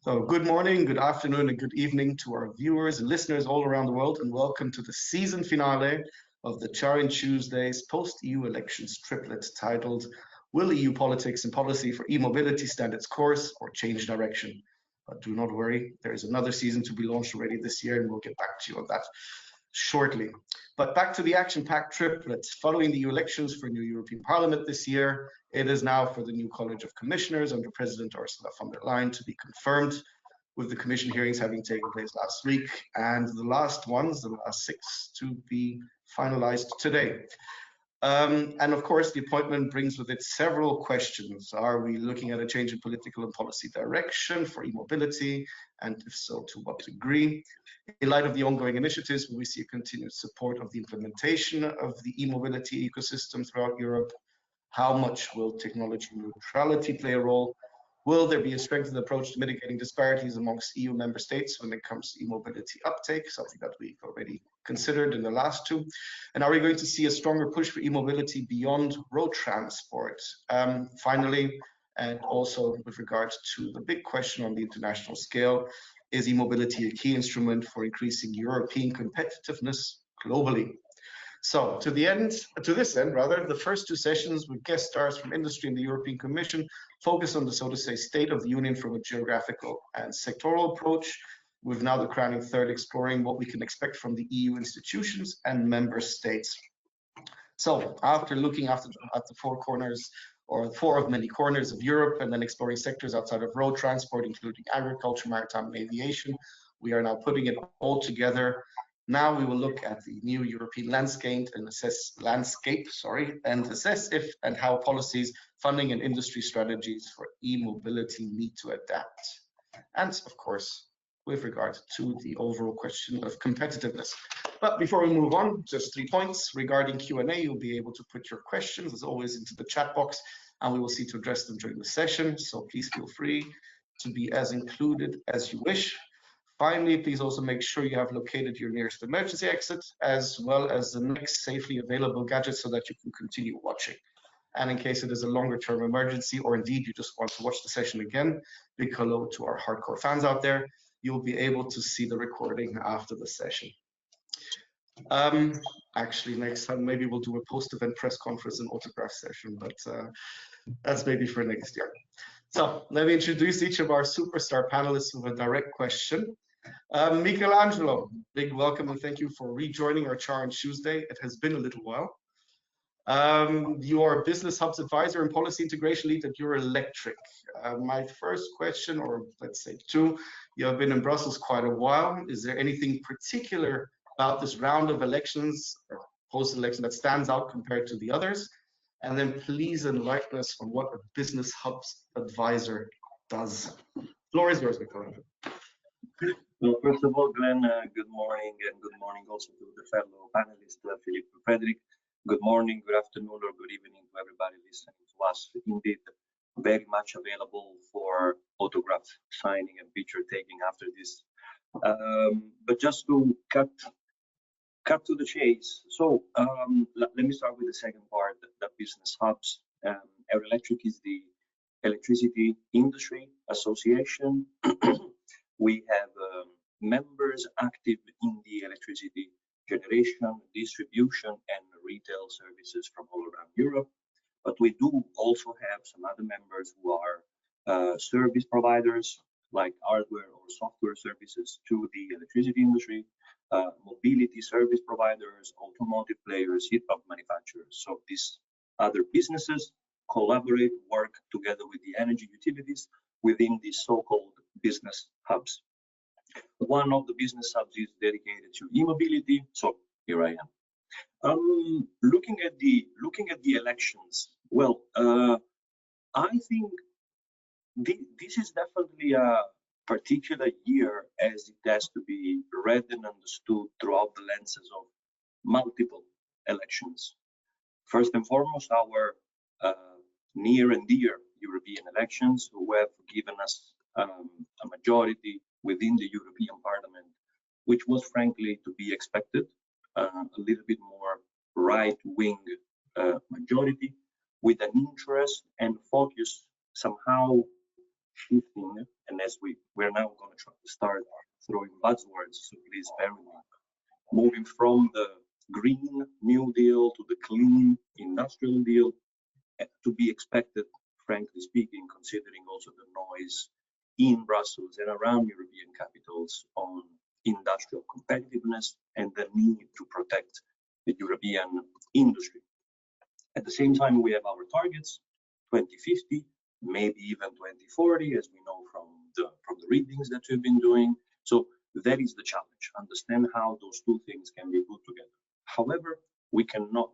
So good morning, good afternoon, and good evening to our viewers and listeners all around the world, and welcome to the season finale of the CharIN Tuesday's post-EU elections triplet titled, Will EU Politics and Policy for E-Mobility Stand its Course or Change Direction? But do not worry, there is another season to be launched already this year, and we'll get back to you on that shortly. But back to the action-packed triplet. Following the EU elections for new European Parliament this year, it is now for the new College of Commissioners under President Ursula von der Leyen to be confirmed, with the Commission hearings having taken place last week and the last ones, the last 6, to be finalized today. And of course, the appointment brings with it several questions. Are we looking at a change in political and policy direction for e-mobility? And if so, to what degree? In light of the ongoing initiatives, will we see a continued support of the implementation of the e-mobility ecosystem throughout Europe? How much will technology neutrality play a role? Will there be a strengthened approach to mitigating disparities amongst EU member states when it comes to e-mobility uptake, something that we've already considered in the last two? And are we going to see a stronger push for e-mobility beyond road transport? Finally, and also with regards to the big question on the international scale, is e-mobility a key instrument for increasing European competitiveness globally? So to this end, the first two sessions with guest stars from industry and the European Commission focus on the, so to say, state of the union from a geographical and sectoral approach, with now the crowning third exploring what we can expect from the EU institutions and member states. So after looking at the four corners, or four of many corners of Europe, and then exploring sectors outside of road transport, including agriculture, maritime, and aviation, we are now putting it all together. Now we will look at the new European landscape and assess if and how policies, funding, and industry strategies for e-mobility need to adapt. And of course, with regard to the overall question of competitiveness. But before we move on, just 3 points regarding Q&A. You'll be able to put your questions, as always, into the chat box, and we will see to address them during the session. So please feel free to be as included as you wish. Finally, please also make sure you have located your nearest emergency exit, as well as the next safely available gadget so that you can continue watching. And in case it is a longer term emergency, or indeed you just want to watch the session again, big hello to our hardcore fans out there. You'll be able to see the recording after the session. Actually, next time maybe we'll do a post-event press conference and autograph session, but that's maybe for next year. So let me introduce each of our superstar panelists with a direct question. Michelangelo, big welcome and thank you for rejoining our CharIN Tuesday. It has been a little while. You are Business Hub's advisor and policy integration lead at Eurelectric. My first question, or let's say two, you have been in Brussels quite a while. Is there anything particular about this round of elections or post-election that stands out compared to the others? And then please enlighten us on what a Business Hub's advisor does. Floor is yours, Michelangelo. Well, first of all, Glenn, good morning, and good morning also to the fellow panelists, Philippe and Friedrich. Good morning, good afternoon, or good evening to everybody listening to us. Indeed, very much available for autograph signing and picture taking after this. But just to cut to the chase. So let me start with the second part, the Business Hubs. Eurelectric is the Electricity Industry Association. We have members active in the electricity generation, distribution, and retail services from all around Europe. But we do also have some other members who are service providers, like hardware or software services to the electricity industry, mobility service providers, automotive players, heat pump manufacturers. So these other businesses collaborate, work together with the energy utilities within the so-called business hubs. One of the business hubs is dedicated to e-mobility. So here I am. Looking at the elections. Well, I think this is definitely a particular year, as it has to be read and understood throughout the lenses of multiple elections. First and foremost, our near and dear European elections, who have given us a majority within the European Parliament, which was frankly to be expected, a little bit more right-wing majority, with an interest and focus somehow shifting and as we're now going to start throwing buzzwords, so please bear with me. Moving from the Green New Deal to the Clean Industrial Deal, to be expected, frankly speaking, considering also the noise in Brussels and around European capitals on industrial competitiveness and the need to protect the European industry. At the same time, we have our targets, 2050, maybe even 2040, as we know from the readings that we've been doing. So that is the challenge, understand how those two things can be put together. However, we cannot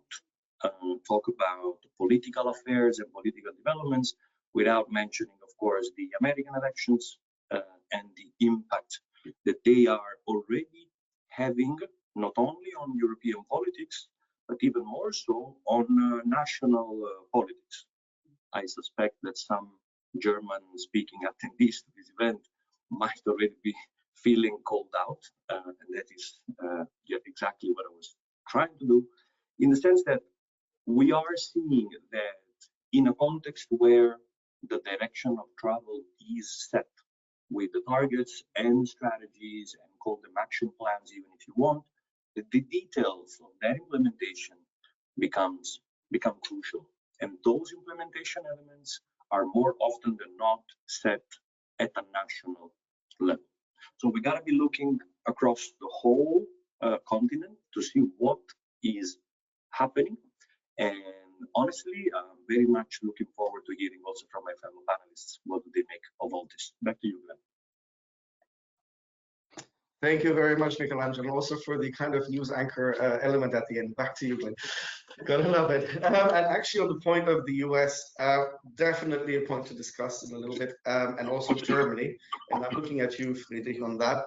talk about political affairs and political developments without mentioning, of course, the American elections and the impact that they are already having, not only on European politics, but even more so on national politics. I suspect that some German-speaking attendees to this event might already be feeling called out, and that is exactly what I was trying to do, in the sense that we are seeing that in a context where the direction of travel is set with the targets and strategies, and call them action plans even if you want, the details of that implementation become crucial. And those implementation elements are more often than not set at a national level. So we got to be looking across the whole continent to see what is happening. And honestly, I'm very much looking forward to hearing also from my fellow panelists, what do they make of all this? Back to you, Glenn. Thank you very much, Michelangelo, also for the kind of news anchor element at the end. Back to you, Glenn. Gotta love it. And actually, on the point of the US, definitely a point to discuss in a little bit, and also Germany. And I'm looking at you, Friedrich, on that.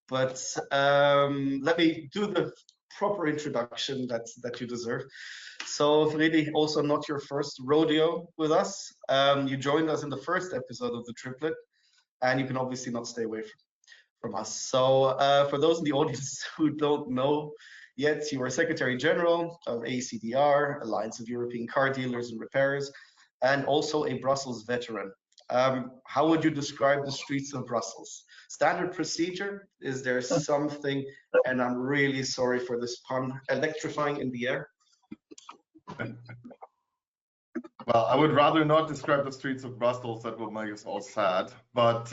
But let me do the proper introduction that you deserve. So, Friedrich, also not your first rodeo with us. You joined us in the first episode of the triplet, and you can obviously not stay away from us. So for those in the audience who don't know yet, you are Secretary General of AECDR, Alliance of European Car Dealers and Repairers, and also a Brussels veteran. How would you describe the streets of Brussels? Standard procedure? Is there something, and I'm really sorry for this pun, electrifying in the air? Well, I would rather not describe the streets of Brussels. That would make us all sad. But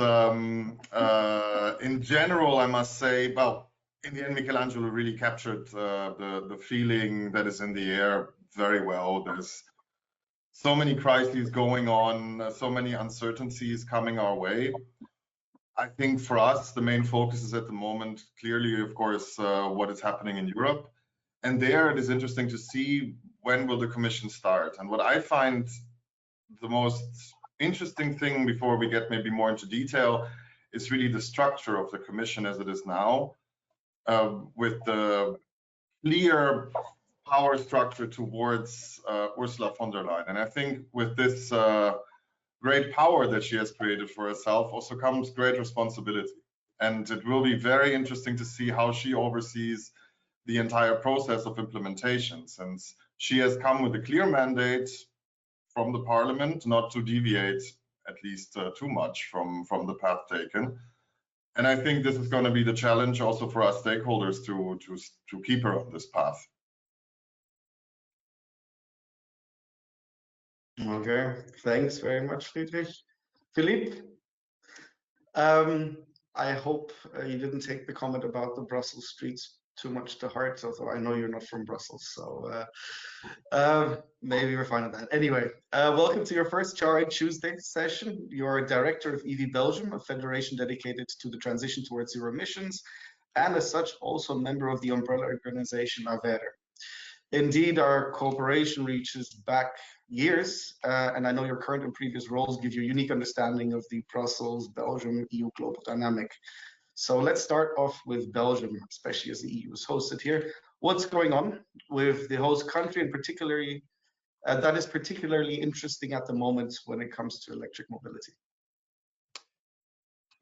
in general, I must say, well, in the end, Michelangelo really captured the feeling that is in the air very well. There's so many crises going on, so many uncertainties coming our way. I think for us, the main focus is at the moment, clearly, of course, what is happening in Europe. And there it is interesting to see when will the Commission start. And what I find the most interesting thing before we get maybe more into detail is really the structure of the Commission as it is now, with the clear power structure towards Ursula von der Leyen. And I think with this great power that she has created for herself also comes great responsibility. And it will be very interesting to see how she oversees the entire process of implementation, since she has come with a clear mandate from the Parliament not to deviate at least too much from the path taken. And I think this is going to be the challenge also for our stakeholders to keep her on this path. Okay, thanks very much, Friedrich. Philippe, I hope you didn't take the comment about the Brussels streets too much to heart, although I know you're not from Brussels, so maybe we're fine with that. Anyway, welcome to your first CharIN Tuesday session. You're Director of EV Belgium, a federation dedicated to the transition towards zero emissions, and as such, also a member of the umbrella organization Aveta. Indeed, our cooperation reaches back years, and I know your current and previous roles give you a unique understanding of the Brussels, Belgium, EU global dynamic. So let's start off with Belgium, especially as the EU is hosted here. What's going on with the host country, and particularly that is particularly interesting at the moment when it comes to electric mobility?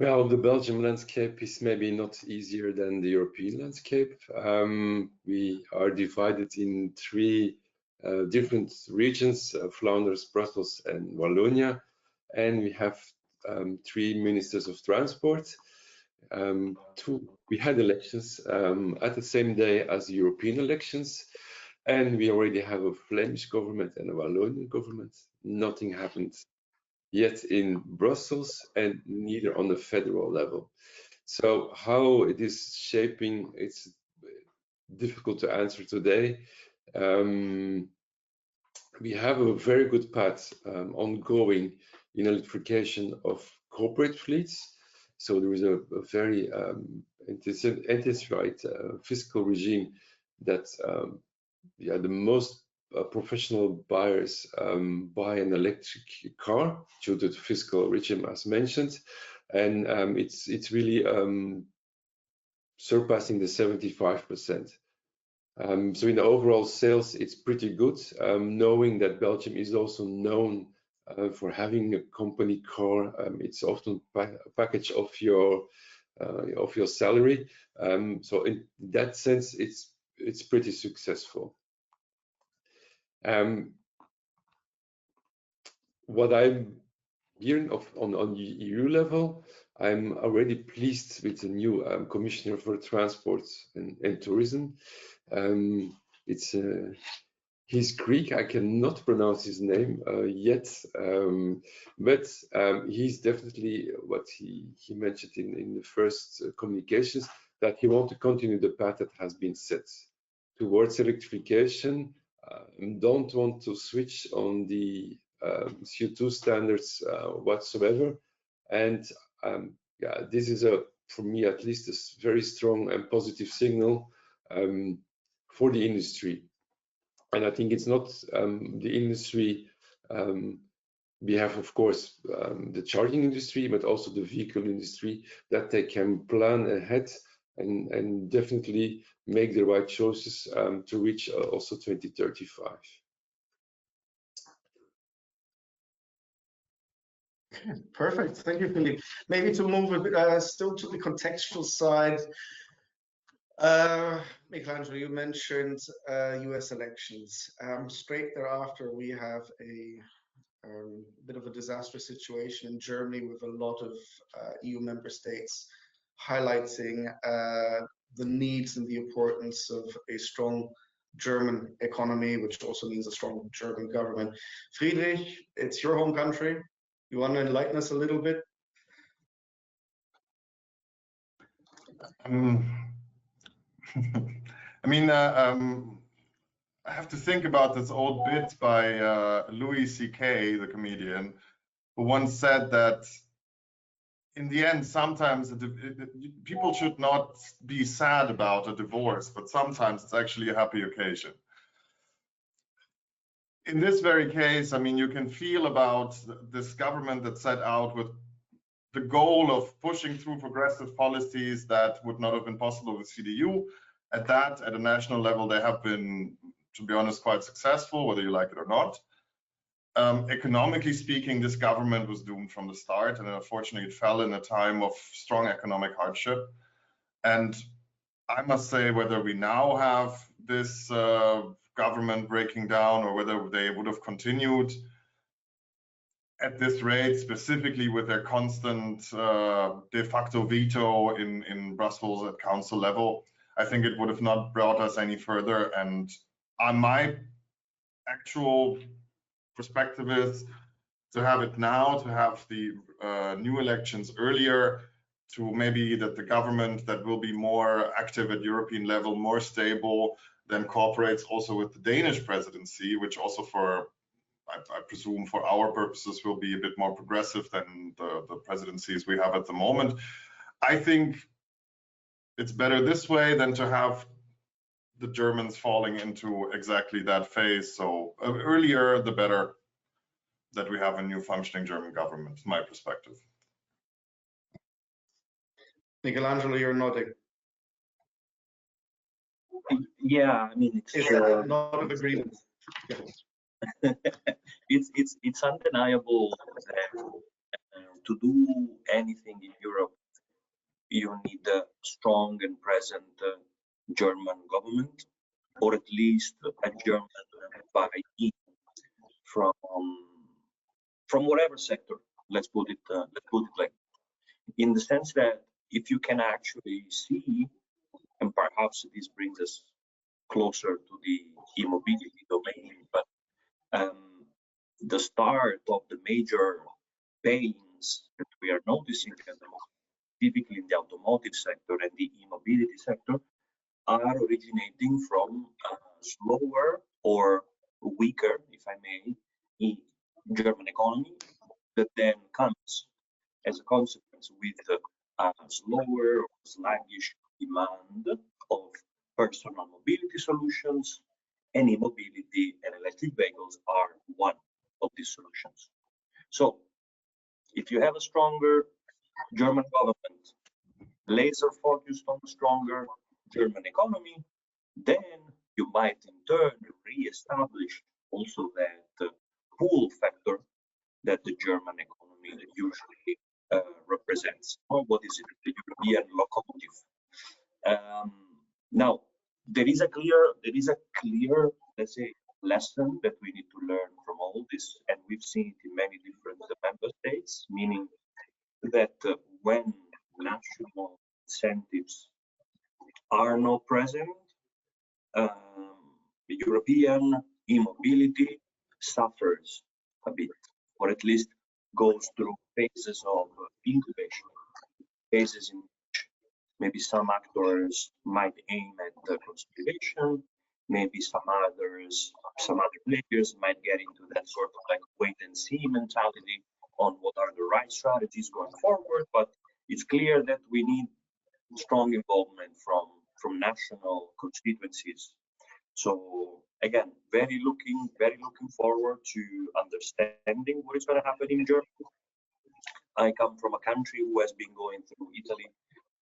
Well, the Belgian landscape is maybe not easier than the European landscape. We are divided in three different regions, Flanders, Brussels, and Wallonia, and we have 3 ministers of transport. We had elections at the same day as the European elections, and we already have a Flemish government and a Wallonian government. Nothing happened yet in Brussels, and neither on the federal level. So how it is shaping, it's difficult to answer today. We have a very good path ongoing in electrification of corporate fleets. So there is a very intensified fiscal regime that the most professional buyers buy an electric car due to the fiscal regime as mentioned, and it's really surpassing the 75%. So in the overall sales, it's pretty good, knowing that Belgium is also known for having a company car. It's often a package of your salary. So in that sense, it's pretty successful. What I'm hearing on the EU level, I'm already pleased with the new Commissioner for Transport and Tourism. He's Greek. I cannot pronounce his name yet, but he's definitely what he mentioned in the first communications, that he wants to continue the path that has been set towards electrification. Don't want to switch on the CO2 standards whatsoever, and yeah, this is for me at least a very strong and positive signal for the industry. And I think it's not the industry. We have, of course, the charging industry, but also the vehicle industry, that they can plan ahead and definitely make the right choices to reach also 2035. Okay, perfect. Thank you, Philippe. Maybe to move a bit, still to the contextual side. Michelangelo, you mentioned US elections. Straight thereafter, we have a bit of a disastrous situation in Germany with a lot of EU member states highlighting the needs and the importance of a strong German economy, which also means a strong German government. Friedrich, it's your home country. You want to enlighten us a little bit? I mean, I have to think about this old bit by Louis C.K., the comedian, who once said that in the end, sometimes people should not be sad about a divorce, but sometimes it's actually a happy occasion. In this very case, I mean, you can feel about this government that set out with the goal of pushing through progressive policies that would not have been possible with CDU. At a national level, they have been, to be honest, quite successful, whether you like it or not. Economically speaking, this government was doomed from the start, and unfortunately, it fell in a time of strong economic hardship. And I must say, whether we now have this government breaking down or whether they would have continued at this rate, specifically with their constant de facto veto in Brussels at council level, I think it would have not brought us any further. And my actual perspective is to have it now, to have the new elections earlier, to maybe that the government that will be more active at European level, more stable, then cooperates also with the Danish presidency, which also I presume for our purposes will be a bit more progressive than the presidencies we have at the moment. I think it's better this way than to have the Germans falling into exactly that phase. So earlier, the better that we have a new functioning German government, my perspective. Michelangelo, you're nodding. Yeah, I mean, it's not an agreement. Yeah. It's undeniable that to do anything in Europe, you need a strong and present German government, or at least a German buy-in from whatever sector. let's put it like, in the sense that if you can actually see, and perhaps this brings us closer to the e-mobility domain, but the start of the major pains that we are noticing at the moment, specifically in the automotive sector and the e-mobility sector, are originating from slower or weaker, if I may, German economy, that then comes as a consequence with slower or sluggish demand of personal mobility solutions, and e-mobility and electric vehicles are one of these solutions. So if you have a stronger German government, laser focused on a stronger German economy, then you might in turn re-establish also that pull factor that the German economy usually represents. Or what is it? The European locomotive. Now, there is a clear, let's say, lesson that we need to learn from all this, and we've seen it in many different member states, meaning that when national incentives are not present, the European e-mobility suffers a bit, or at least goes through phases of incubation, phases in which maybe some actors might aim at consolidation, maybe some other players might get into that sort of like wait and see mentality on what are the right strategies going forward. But it's clear that we need strong involvement from national constituencies. So again, very looking forward to understanding what is going to happen in Germany. I come from a country who has been going through, Italy,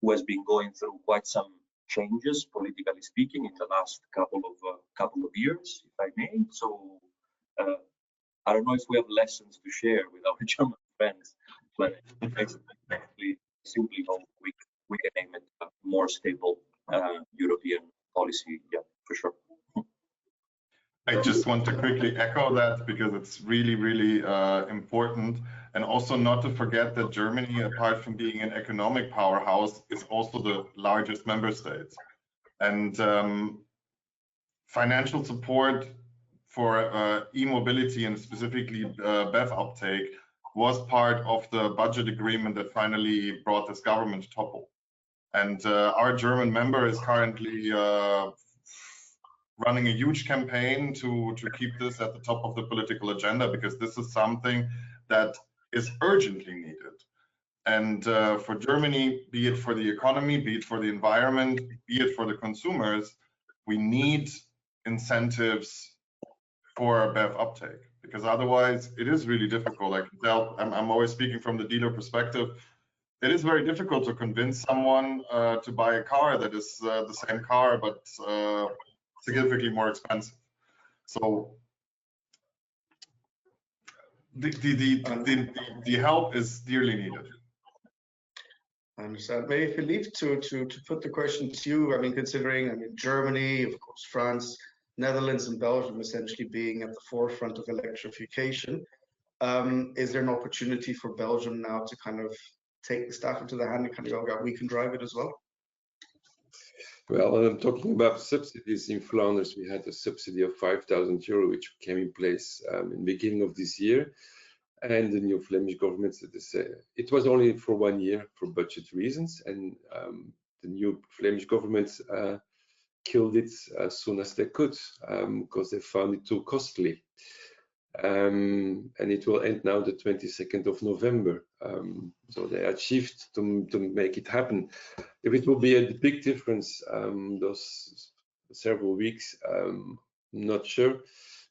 who has been going through quite some changes, politically speaking, in the last couple of years, if I may. So I don't know if we have lessons to share with our German friends, but I simply hope we can aim at a more stable European policy. Yeah, for sure. I just want to quickly echo that because it's really, really important. And also not to forget that Germany, apart from being an economic powerhouse, is also the largest member state. And financial support for e-mobility and specifically BEV uptake was part of the budget agreement that finally brought this government to topple. And our German member is currently running a huge campaign to keep this at the top of the political agenda, because this is something that is urgently needed. And for Germany, be it for the economy, be it for the environment, be it for the consumers, we need incentives for BEV uptake, because otherwise it is really difficult. I can tell, I'm always speaking from the dealer perspective. It is very difficult to convince someone to buy a car that is the same car, but significantly more expensive. So the help is dearly needed. I understand. Maybe Philippe, to put the question to you, I mean, considering, Germany, of course, France, Netherlands, and Belgium essentially being at the forefront of electrification, is there an opportunity for Belgium now to kind of take the staff into the hand and kind of go, we can drive it as well? Well, talking about subsidies in Flanders, we had a subsidy of 5,000 euro, which came in place in the beginning of this year. And the new Flemish government, it was only for 1 year for budget reasons. And the new Flemish government killed it as soon as they could because they found it too costly. And it will end now the 22nd of November. So they achieved to make it happen. If it will be a big difference those several weeks, not sure.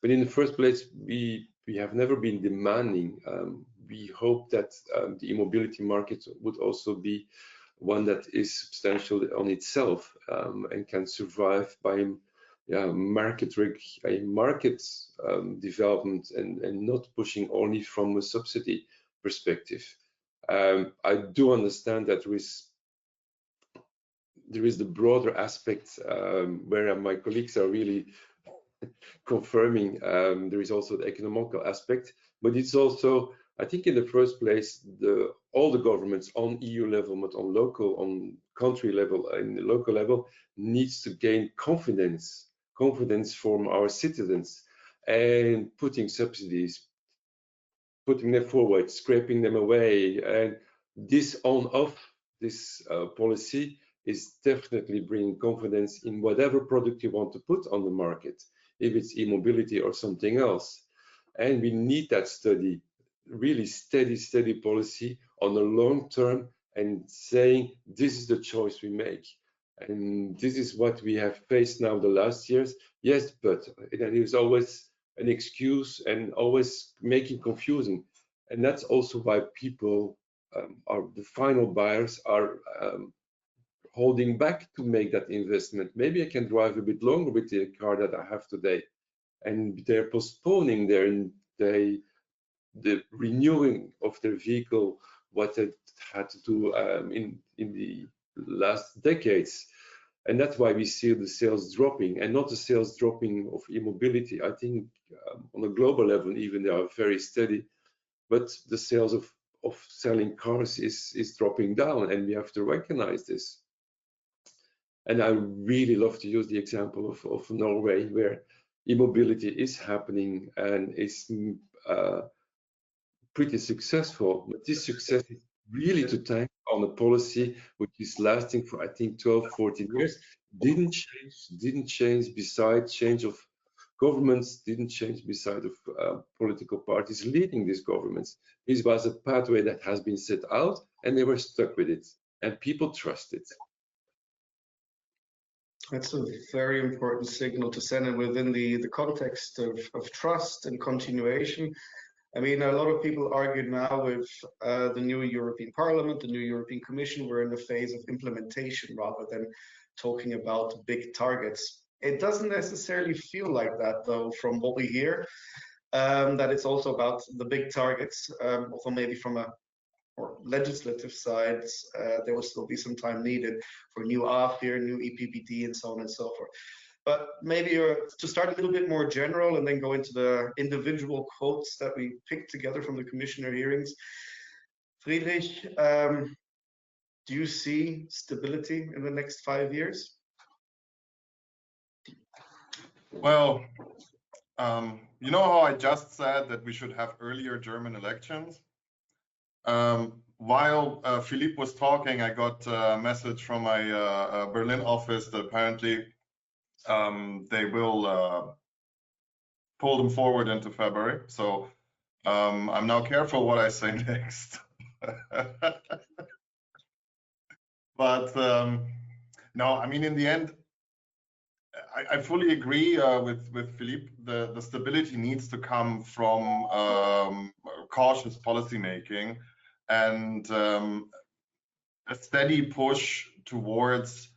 But in the first place, we have never been demanding. We hope that the e-mobility market would also be one that is substantial on itself and can survive by market development and not pushing only from a subsidy perspective. I do understand that there is the broader aspect where my colleagues are really confirming. There is also the economical aspect, but it's also I think in the first place, all the governments on EU level, but on local, on country level, and local level, needs to gain confidence from our citizens, and putting subsidies, putting them forward, scraping them away, and this on-off, this policy is definitely bringing confidence in whatever product you want to put on the market, if it's e-mobility or something else. And we need that study, really steady policy on the long term, and saying this is the choice we make. And this is what we have faced now the last years. Yes, but it is always an excuse and always making confusing. And that's also why people the final buyers are holding back to make that investment. Maybe I can drive a bit longer with the car that I have today, and they're postponing the renewing of their vehicle, what they had to do in the last decades. And that's why we see the sales dropping, and not the sales dropping of e-mobility. I think on a global level, even they are very steady, but the sales of selling cars is dropping down, and we have to recognize this. And I really love to use the example of Norway, where e-mobility is happening and is pretty successful. But this success is really to thank on a policy which is lasting for, I think, 12, 14 years. Didn't change besides change of governments, didn't change beside of political parties leading these governments. This was a pathway that has been set out, and they were stuck with it, and people trust it. That's a very important signal to send, and within the context of trust and continuation. I mean, a lot of people argue now with the new European Parliament, the new European Commission, we're in the phase of implementation rather than talking about big targets. It doesn't necessarily feel like that, though, from what we hear, that it's also about the big targets, although maybe from a or legislative sides, there will still be some time needed for new AFIR, new EPBD, and so on and so forth. But maybe to start a little bit more general and then go into the individual quotes that we picked together from the commissioner hearings. Friedrich, do you see stability in the next 5 years? Well, you know how I just said that we should have earlier German elections? While Philippe was talking, I got a message from my Berlin office that apparently they will pull them forward into February. So I'm now careful what I say next. But no, I mean, in the end, I fully agree with Philippe. The stability needs to come from cautious policymaking and a steady push towards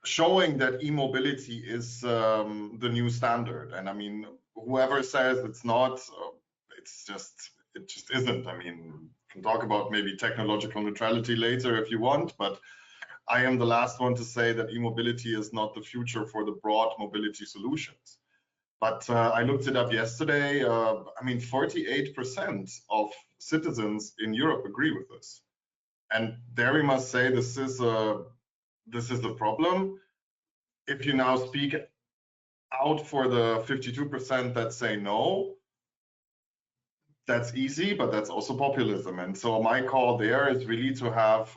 showing that e-mobility is the new standard. And I mean, whoever says it's not, it just isn't. I mean, we can talk about maybe technological neutrality later if you want, but I am the last one to say that e-mobility is not the future for the broad mobility solutions. But I looked it up yesterday. I mean, 48% of citizens in Europe agree with this. And there we must say this is the problem. If you now speak out for the 52% that say no, that's easy, but that's also populism. And so my call there is really to have,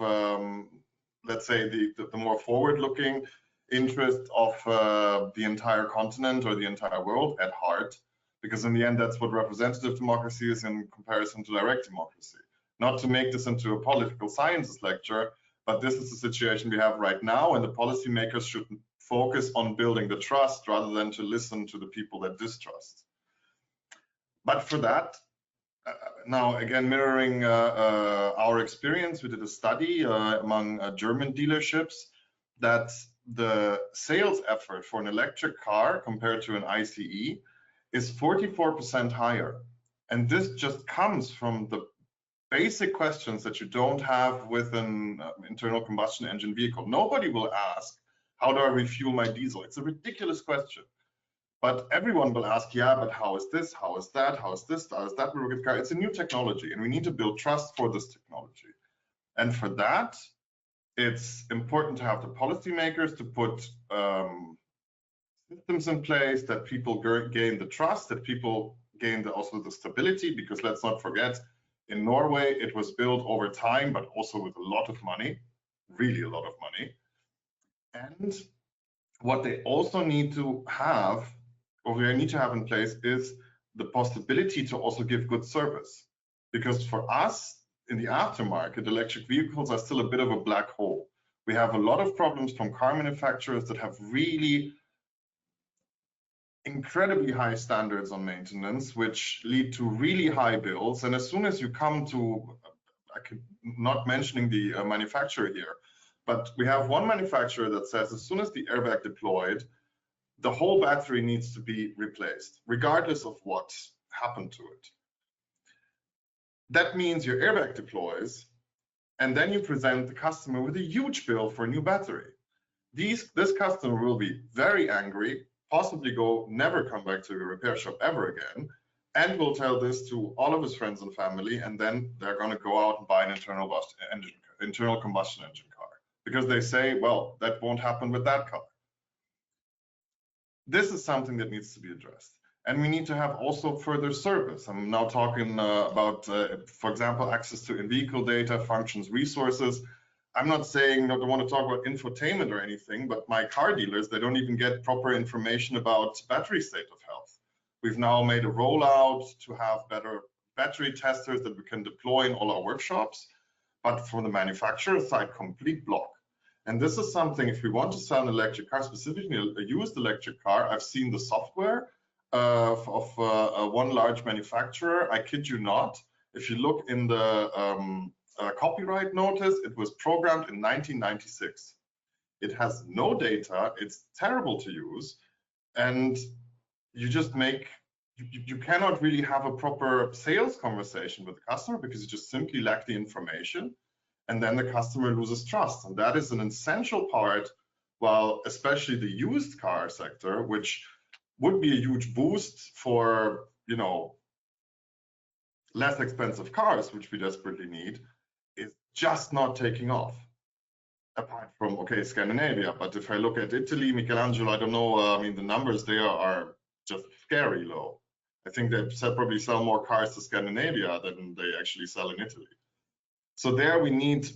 let's say, the more forward-looking interest of the entire continent or the entire world at heart, because in the end, that's what representative democracy is in comparison to direct democracy. Not to make this into a political sciences lecture, but this is the situation we have right now, and the policymakers should focus on building the trust rather than to listen to the people that distrust. But for that, now again, mirroring our experience, we did a study among German dealerships that the sales effort for an electric car compared to an ICE is 44% higher. And this just comes from the basic questions that you don't have with an internal combustion engine vehicle. Nobody will ask, how do I refuel my diesel? It's a ridiculous question. But everyone will ask, yeah, but how is this? How is that? How is this? How is that? It's a new technology, and we need to build trust for this technology. And for that, it's important to have the policymakers to put systems in place that people gain the trust, that people gain also the stability, because let's not forget, in Norway, it was built over time, but also with a lot of money, really a lot of money. And what they also need to have, or we need to have in place, is the possibility to also give good service. Because for us, in the aftermarket, electric vehicles are still a bit of a black hole. We have a lot of problems from car manufacturers that have really incredibly high standards on maintenance, which lead to really high bills. And as soon as you come to, not mentioning the manufacturer here, but we have one manufacturer that says as soon as the airbag deployed, the whole battery needs to be replaced, regardless of what happened to it. That means your airbag deploys, and then you present the customer with a huge bill for a new battery. This customer will be very angry, possibly never come back to a repair shop ever again, and will tell this to all of his friends and family, and then they're going to go out and buy an internal combustion engine car, because they say, well, that won't happen with that car. This is something that needs to be addressed. And we need to have also further service. I'm now talking about, for example, access to in-vehicle data, functions, resources. I'm not saying I don't want to talk about infotainment or anything, but my car dealers, they don't even get proper information about battery state of health. We've now made a rollout to have better battery testers that we can deploy in all our workshops, but from the manufacturer side, complete block. And this is something, if we want to sell an electric car, specifically a used electric car, I've seen the software of one large manufacturer. I kid you not. If you look in the copyright notice, it was programmed in 1996. It has no data. It's terrible to use. And you just you cannot really have a proper sales conversation with the customer because you just simply lack the information. And then the customer loses trust. And that is an essential part, while especially the used car sector, which would be a huge boost for, less expensive cars, which we desperately need, is just not taking off. Apart from, okay, Scandinavia. But if I look at Italy, Michelangelo, I don't know, the numbers there are just scary low. I think they probably sell more cars to Scandinavia than they actually sell in Italy. So there we need,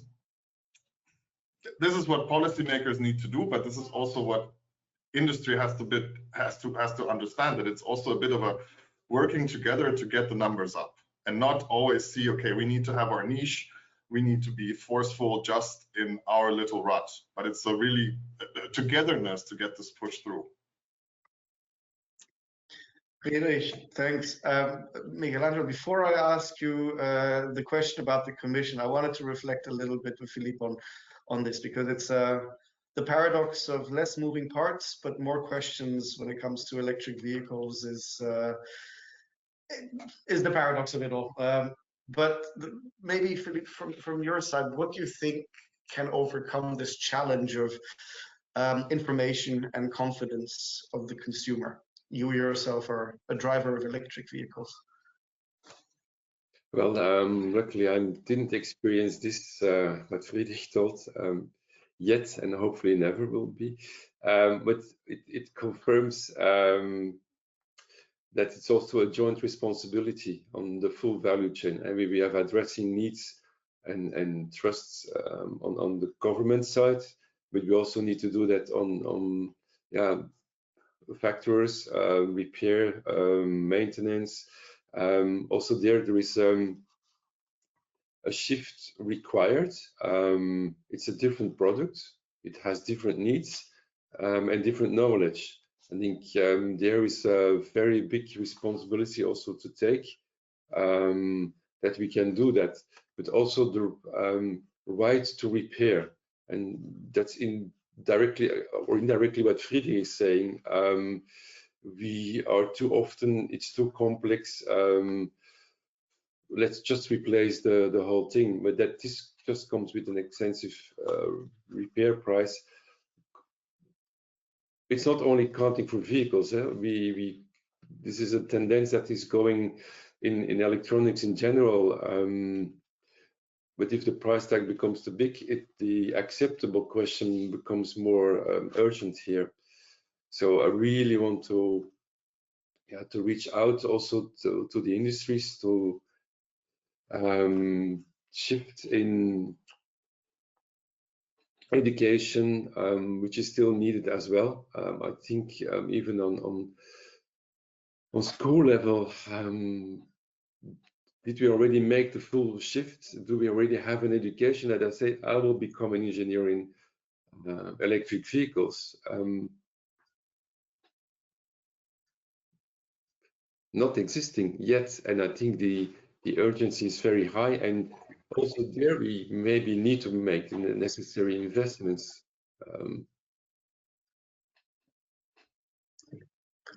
this is what policymakers need to do, but this is also what industry has to understand, that it's also a bit of a working together to get the numbers up and not always see, okay, we need to have our niche, we need to be forceful just in our little rut, but it's a really togetherness to get this pushed through. Friedrich, thanks. Michelangelo, before I ask you the question about the commission, I wanted to reflect a little bit with Philippe on this, because it's the paradox of less moving parts, but more questions when it comes to electric vehicles is the paradox of it all. But maybe, Philippe, from your side, what do you think can overcome this challenge of information and confidence of the consumer? You yourself are a driver of electric vehicles. Well, luckily I didn't experience this, what Friedrich told, yet, and hopefully never will be. But it confirms that it's also a joint responsibility on the full value chain. And we have addressing needs and trusts on the government side, but we also need to do that on factors, repair, maintenance. Also there is a shift required. It's a different product. It has different needs and different knowledge. I think there is a very big responsibility also to take, that we can do that, but also the right to repair. And that's directly or indirectly what Friedrich is saying. We are too often, it's too complex. Let's just replace the whole thing, but that this just comes with an extensive repair price. it's not only counting for vehicles. This is a tendency that is going in electronics in general. But if the price tag becomes too big, the acceptable question becomes more urgent here. So I really want to reach out also to the industries to shift in education, which is still needed as well. I think even on school level, did we already make the full shift? Do we already have an education that I say I will become an engineer in electric vehicles? Not existing yet, and I think the urgency is very high, and also there we maybe need to make the necessary investments.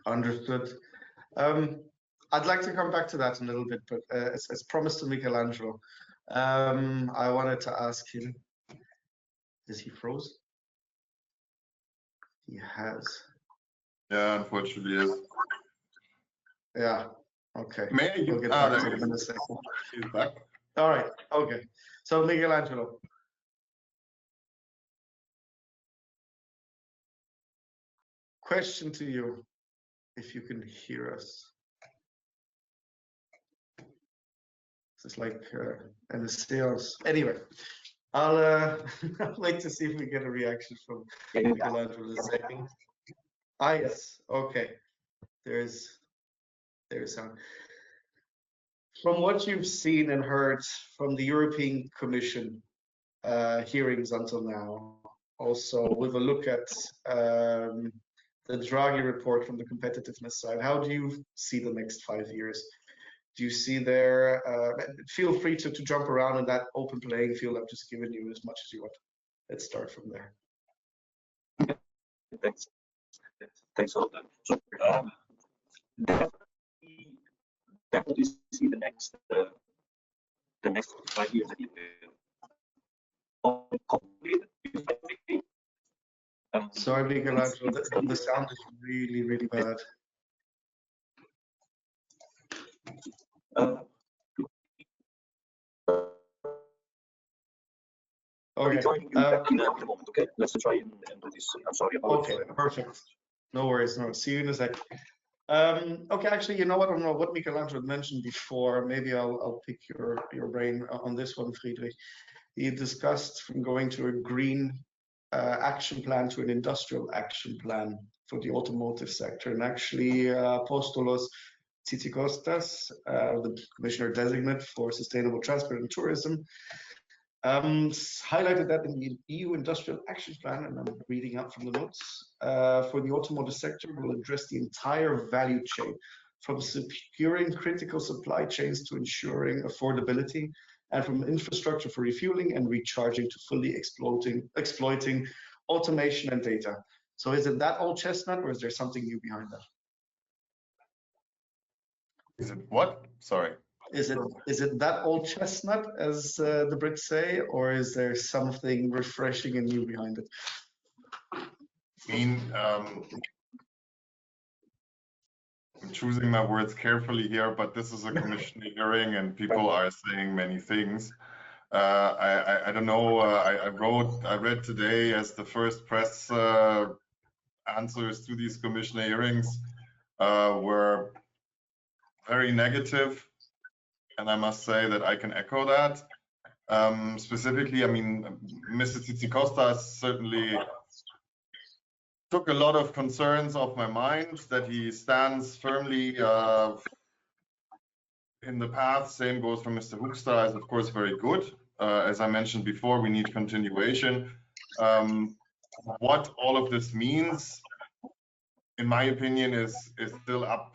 Understood. I'd like to come back to that in a little bit, but as promised to Michelangelo, I wanted to ask him, is he froze? He has. Yeah, unfortunately, yes. Yeah, okay. May I We'll get back to him in a second. He's back. All right, okay. So Michelangelo. Question to you, if you can hear us. This is like an seance. Anyway, I'll wait to see if we get a reaction from Michelangelo in a second. Ah, yes, okay. There's sound. From what you've seen and heard from the European Commission hearings until now, also with a look at the Draghi report from the competitiveness side, how do you see the next 5 years? Do you see there, feel free to jump around in that open playing field I've just given you as much as you want. Let's start from there. Thanks a lot. So, definitely see the next 5 years. Sorry, Michelangelo, the sound is really, really bad. Okay. Okay, let's try and do this. I'm sorry about Okay, perfect. No worries. No, see you in a sec. Okay, actually, you know what? I don't know what Michelangelo mentioned before. Maybe I'll pick your brain on this one, Friedrich. He discussed from going to a green action plan to an industrial action plan for the automotive sector, and actually Apostolos Tzitzikostas, the commissioner designate for sustainable transport and tourism, highlighted that in the EU Industrial Action Plan, and I'm reading out from the notes, for the automotive sector will address the entire value chain, from securing critical supply chains to ensuring affordability, and from infrastructure for refueling and recharging to fully exploiting automation and data. So is it that old chestnut, or is there something new behind that? Is it what? Sorry. Is it that old chestnut, as the Brits say, or is there something refreshing and new behind it? I mean, I'm choosing my words carefully here, but this is a commission hearing and people are saying many things. I don't know. I read today as the first press answers to these commission hearings were very negative, and I must say that I can echo that. Specifically, I mean, Mr. Tzitzikostas certainly took a lot of concerns off my mind, that he stands firmly in the path. Same goes for Mr. Hoekstra, is of course very good. As I mentioned before, we need continuation. What all of this means, in my opinion, is still up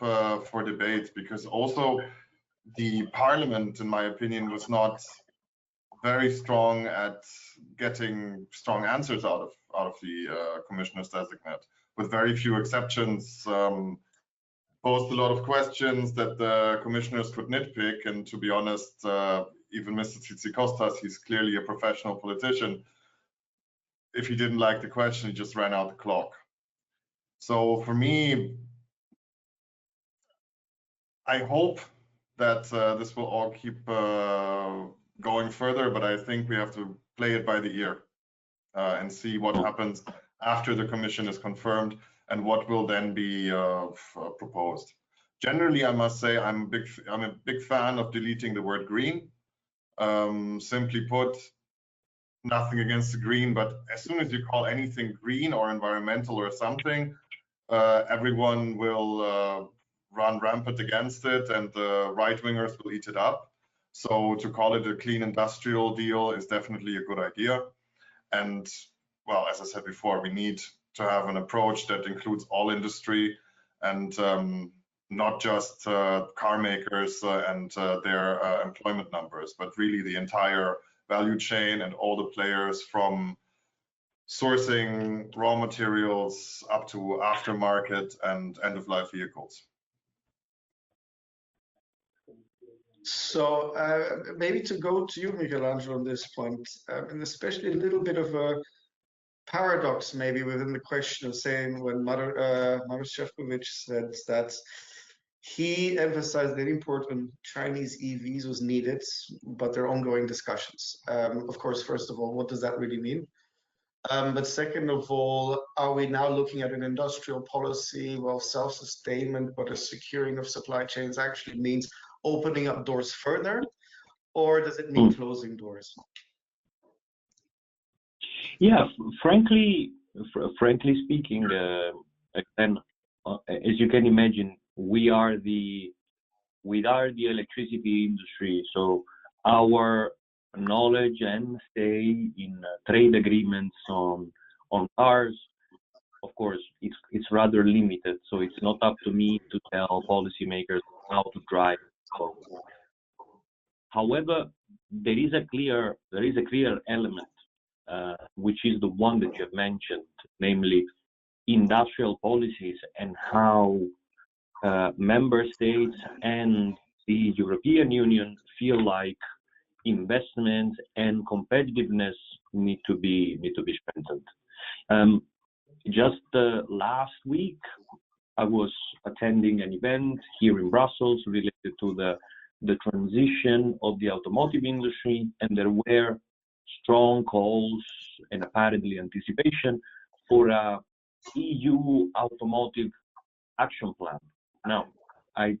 for debate, because also the parliament, in my opinion, was not very strong at getting strong answers out of the commissioners designate, with very few exceptions. Posed a lot of questions that the commissioners could nitpick, and to be honest, even Mr. Tzitzikostas, he's clearly a professional politician. If he didn't like the question, he just ran out the clock. So for me, I hope that this will all keep going further, but I think we have to play it by the ear and see what happens after the commission is confirmed and what will then be proposed. Generally, I must say I'm a big fan of deleting the word green. Simply put, nothing against the green, but as soon as you call anything green or environmental or something, everyone will run rampant against it, and the right-wingers will eat it up. So to call it a clean industrial deal is definitely a good idea. And well, as I said before, we need to have an approach that includes all industry and not just car makers and their employment numbers, but really the entire value chain and all the players from sourcing raw materials up to aftermarket and end-of-life vehicles. So maybe to go to you, Michelangelo, on this point, and especially a little bit of a paradox maybe within the question of saying when Maros Šefčovič said that he emphasized that import on Chinese EVs was needed, but there are ongoing discussions. Of course, first of all, what does that really mean? But second of all, are we now looking at an industrial policy, well, self-sustainment, but a securing of supply chains actually means opening up doors further, or does it mean closing doors? Yeah, frankly speaking, again, as you can imagine, we are the electricity industry, so our knowledge and stay in trade agreements on cars, of course, it's rather limited. So it's not up to me to tell policymakers how to drive. However, there is a clear element, which is the one that you have mentioned, namely industrial policies and how member states and the European Union feel like investment and competitiveness need to be strengthened. Just last week, I was attending an event here in Brussels related to the transition of the automotive industry, and there were strong calls and apparently anticipation for a EU automotive action plan. Now, I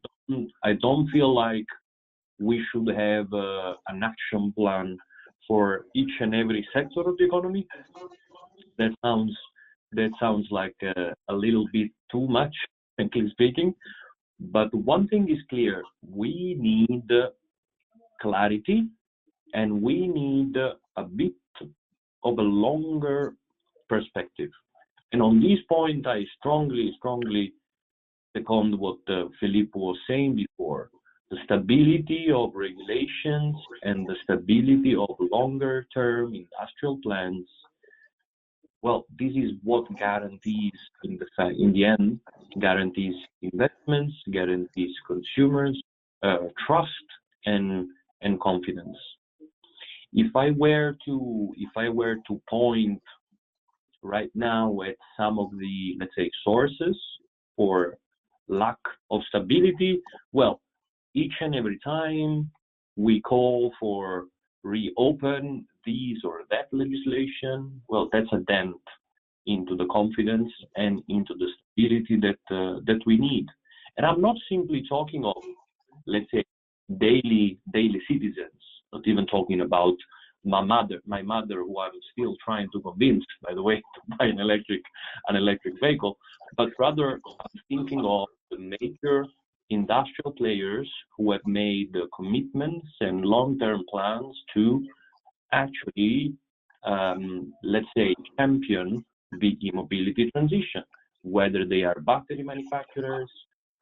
don't feel like we should have an action plan for each and every sector of the economy. That sounds like a little bit too much, frankly speaking. But one thing is clear: we need clarity, and we need a bit of a longer perspective. And on this point, I strongly second what Philippe was saying before. The stability of regulations and the stability of longer-term industrial plans, well, this is what guarantees, in the end, guarantees investments, guarantees consumers trust and confidence. If I were to point right now at some of the, let's say, sources for lack of stability, well, each and every time we call for reopen these or that legislation, well, that's a dent into the confidence and into the stability that we need. And I'm not simply talking of, let's say, daily citizens, not even talking about my mother, who I'm still trying to convince, by the way, to buy an electric vehicle, but rather I'm thinking of the major industrial players who have made commitments and long-term plans to actually, let's say, champion the e-mobility transition, whether they are battery manufacturers,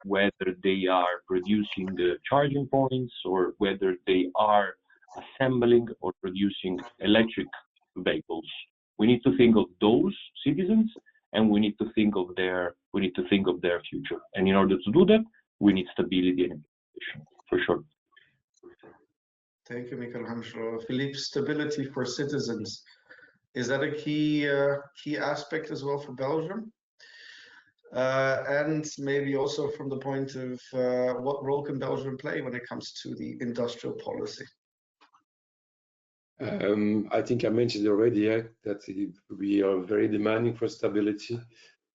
whether they are producing the charging points, or whether they are assembling or producing electric vehicles. We need to think of those citizens, and we need to think of their future. And in order to do that, we need stability and implementation, for sure. Thank you, Michelangelo. Philippe, stability for citizens. Is that a key aspect as well for Belgium? and maybe also from the point of what role can Belgium play when it comes to the industrial policy? I think I mentioned already that we are very demanding for stability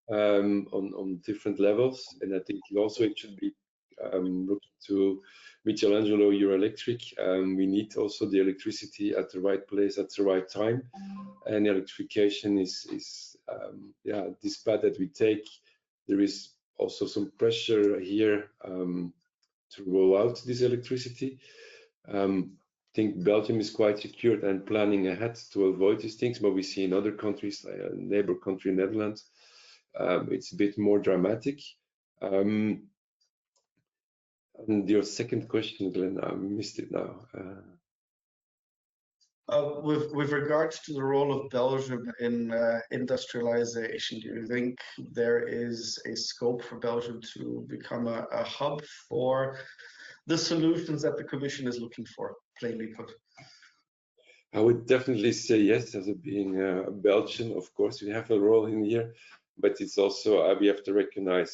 on different levels, and I think also it should be looking to Michelangelo Eurelectric. We need also the electricity at the right place at the right time, and electrification is yeah, this path that we take. There is also some pressure here to roll out this electricity. I think Belgium is quite secured and planning ahead to avoid these things, but we see in other countries, like a neighbor country, Netherlands, it's a bit more dramatic. And your second question, Glenn, I missed it now. With regards to the role of Belgium in industrialization, do you think there is a scope for Belgium to become a hub for the solutions that the Commission is looking for, plainly put? I would definitely say yes, as a being a Belgian, of course, we have a role in here, but it's also, we have to recognize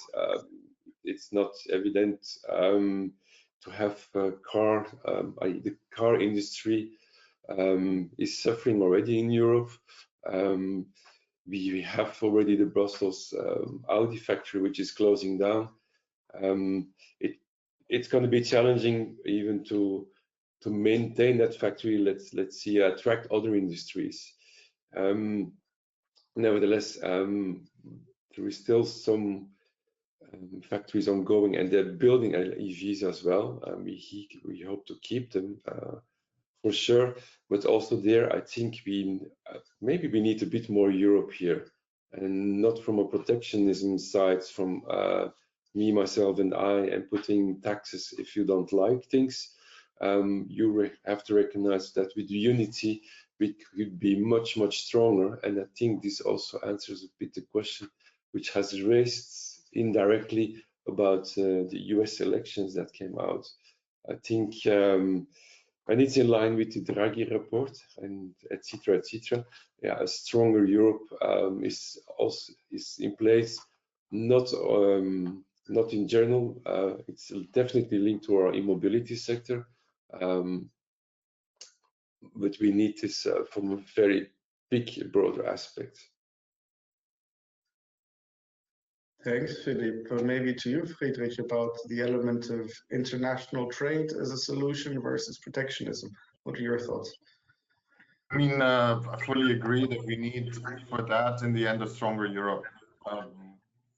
it's not evident to have a car, the car industry is suffering already in Europe. We have already the Brussels Audi factory, which is closing down. It's going to be challenging even to maintain that factory. Let's see, attract other industries. Nevertheless, there is still some factories ongoing, and they're building EVs as well. We hope to keep them for sure, but also there, I think maybe we need a bit more Europe here, and not from a protectionism side, from me, myself, and I, and putting taxes if you don't like things. You have to recognize that with unity, we could be much, much stronger. And I think this also answers a bit the question which has raised indirectly about the US elections that came out. I think, and it's in line with the Draghi report and etc. etc. Yeah, a stronger Europe is in place, not in general. It's definitely linked to our immobility sector. But we need this from a very big, broader aspect. Thanks, Philippe. Maybe to you, Friedrich, about the element of international trade as a solution versus protectionism. What are your thoughts? I mean, I fully agree that we need for that in the end a stronger Europe.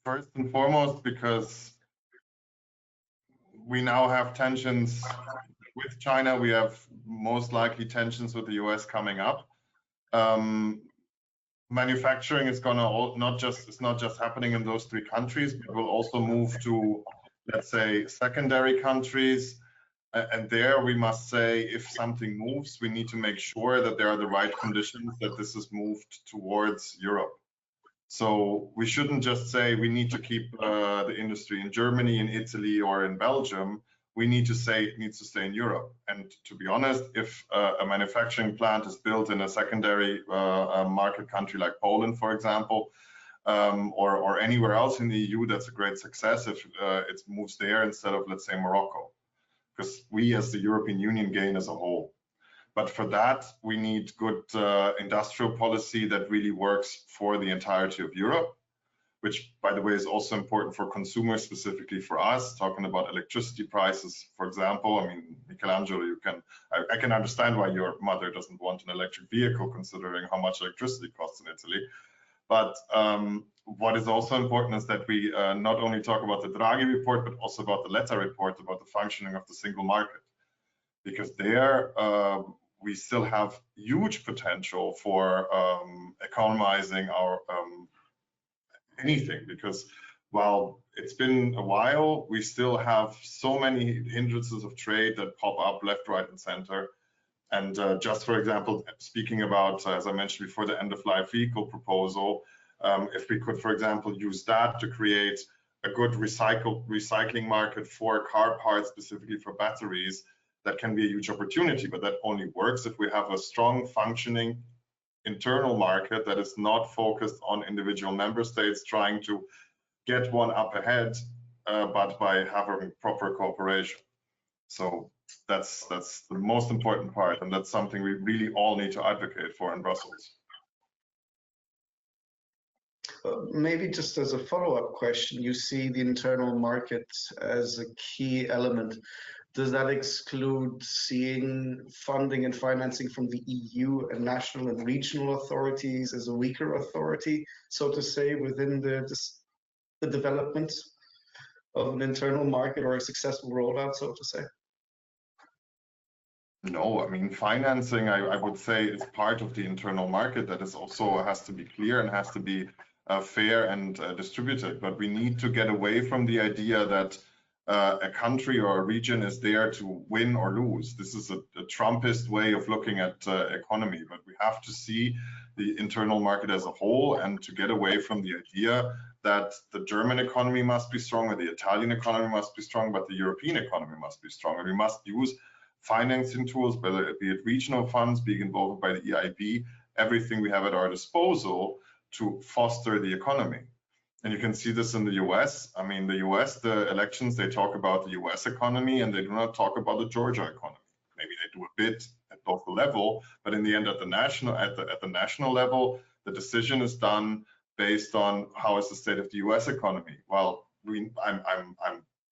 First and foremost, because we now have tensions with China, we have most likely tensions with the US coming up. Manufacturing is going to it's not just happening in those three countries, but will also move to, let's say, secondary countries. And there we must say, if something moves, we need to make sure that there are the right conditions, that this is moved towards Europe. So we shouldn't just say we need to keep the industry in Germany, in Italy, or in Belgium. We need to say it needs to stay in Europe. And to be honest, if a manufacturing plant is built in a secondary market country like Poland, for example, or anywhere else in the EU, that's a great success if it moves there instead of, let's say, Morocco, because we as the European Union gain as a whole. But for that, we need good industrial policy that really works for the entirety of Europe, which, by the way, is also important for consumers, specifically for us, talking about electricity prices, for example. I mean, Michelangelo, I can understand why your mother doesn't want an electric vehicle, considering how much electricity costs in Italy. But what is also important is that we not only talk about the Draghi report, but also about the Letta report about the functioning of the single market, because there we still have huge potential for economizing our anything, because while it's been a while, we still have so many hindrances of trade that pop up left, right, and center. And just for example, speaking about, as I mentioned before, the end-of-life vehicle proposal, if we could, for example, use that to create a good recycling market for car parts, specifically for batteries, that can be a huge opportunity. But that only works if we have a strong functioning internal market that is not focused on individual member states trying to get one up ahead, but by having proper cooperation. So that's the most important part, and that's something we really all need to advocate for in Brussels. Maybe just as a follow-up question, you see the internal market as a key element. Does that exclude seeing funding and financing from the EU and national and regional authorities as a weaker authority, so to say, within the development of an internal market or a successful rollout, so to say? No, I mean, financing, I would say, is part of the internal market that is also has to be clear and has to be fair and distributed. But we need to get away from the idea that a country or a region is there to win or lose. This is a Trumpist way of looking at economy, but we have to see the internal market as a whole and to get away from the idea that the German economy must be strong or the Italian economy must be strong, but the European economy must be strong. And we must use financing tools, whether it be it regional funds being involved by the EIB, everything we have at our disposal to foster the economy. And you can see this in the US. I mean, the US, the elections, they talk about the US economy and they do not talk about the Georgia economy. Maybe they do a bit at local level, but in the end, at the national level, the decision is done based on how is the state of the US economy. Well,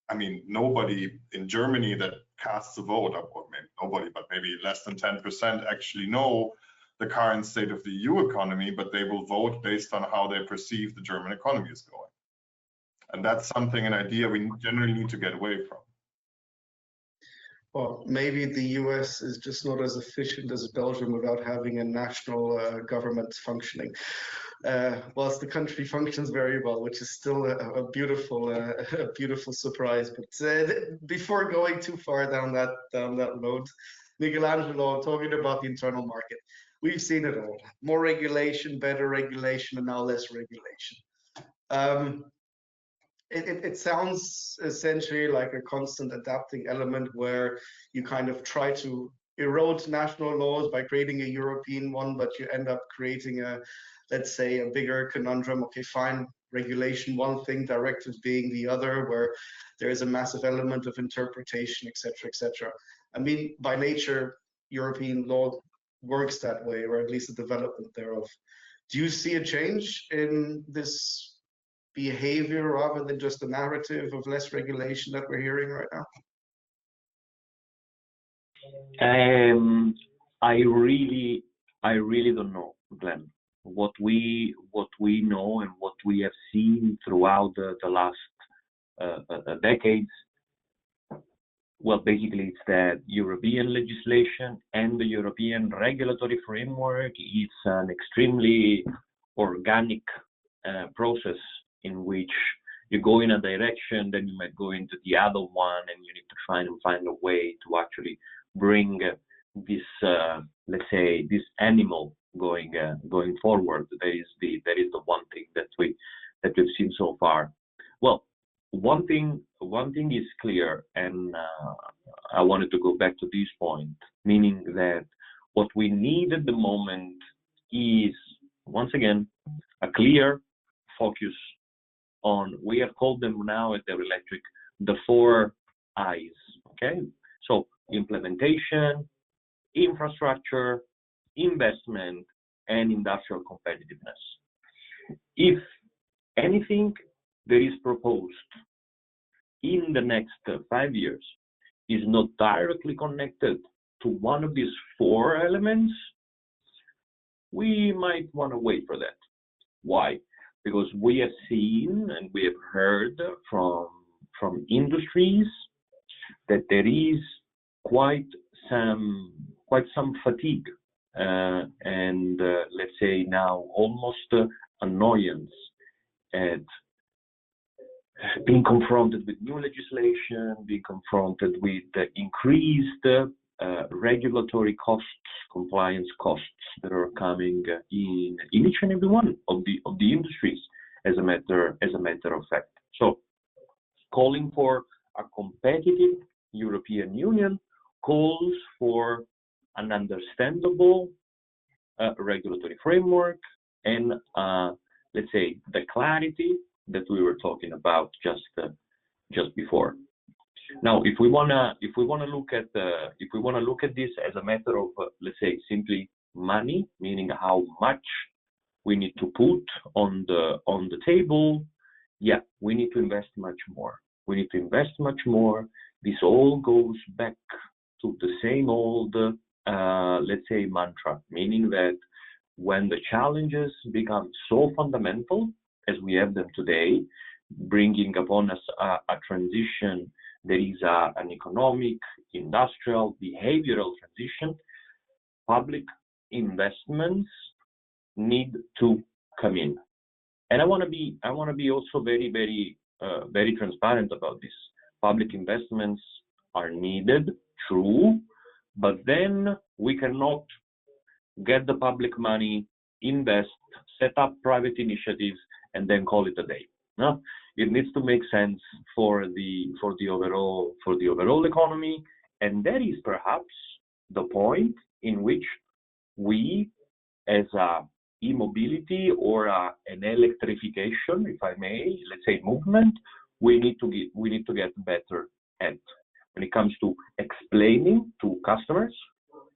I mean, nobody in Germany that casts a vote, or maybe nobody, but maybe less than 10% actually know the current state of the EU economy, but they will vote based on how they perceive the German economy is going. And that's something, an idea we generally need to get away from. Well, maybe the US is just not as efficient as Belgium without having a national government functioning. Whilst the country functions very well, which is still a beautiful surprise. But before going too far down that road, Michelangelo, talking about the internal market, we've seen it all: more regulation, better regulation, and now less regulation. It sounds essentially like a constant adapting element where you kind of try to erode national laws by creating a European one, but you end up creating let's say, a bigger conundrum. Okay, fine, regulation one thing, directives being the other, where there is a massive element of interpretation, etc., etc. I mean, by nature, European law works that way, or at least the development thereof. Do you see a change in this behavior rather than just the narrative of less regulation that we're hearing right now? I really don't know, Glenn. What we know and what we have seen throughout the last decades, well, basically it's that European legislation and the European regulatory framework is an extremely organic process in which you go in a direction, then you might go into the other one, and you need to try and find a way to actually bring this, let's say, this animal going forward. That is the one thing that we've seen so far. Well, one thing is clear, and I wanted to go back to this point, meaning that what we need at the moment is, once again, a clear focus on, we have called them now at Eurelectric the 4 I's. Okay, so implementation, infrastructure, investment, and industrial competitiveness. If anything that is proposed in the next 5 years is not directly connected to one of these 4 elements, we might want to wait for that. Why? Because we have seen and we have heard from industries that there is quite some fatigue and let's say now almost annoyance at being confronted with new legislation, being confronted with increased regulatory costs, compliance costs that are coming in each and every one of the industries, as a matter of fact. So, calling for a competitive European Union calls for an understandable regulatory framework and let's say the clarity that we were talking about just before. Now, if we wanna look at this as a matter of let's say simply money, meaning how much we need to put on the table, yeah, we need to invest much more. We need to invest much more. This all goes back to the same old let's say mantra, meaning that when the challenges become so fundamental as we have them today, bringing upon us a transition, there is an economic, industrial, behavioral transition, public investments need to come in. And I want to be also very, very, very transparent about this. Public investments are needed, true, but then we cannot get the public money, invest, set up private initiatives, and then call it a day. No, it needs to make sense for the overall economy, and that is perhaps the point in which we, as a e-mobility or an electrification, if I may, let's say movement, we need to get better at when it comes to explaining to customers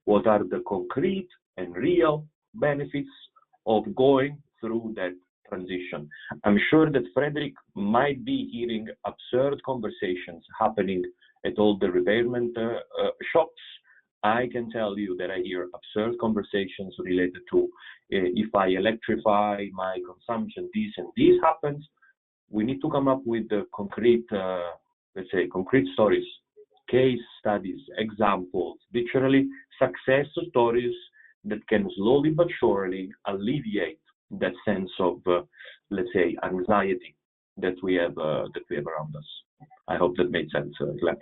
what are the concrete and real benefits of going through that transition. I'm sure that Friedrich might be hearing absurd conversations happening at all the repairment shops. I can tell you that I hear absurd conversations related to if I electrify my consumption, this and this happens. We need to come up with the concrete, let's say, concrete stories, case studies, examples, literally success stories that can slowly but surely alleviate that sense of, let's say, anxiety that we have around us. I hope that made sense, Glenn.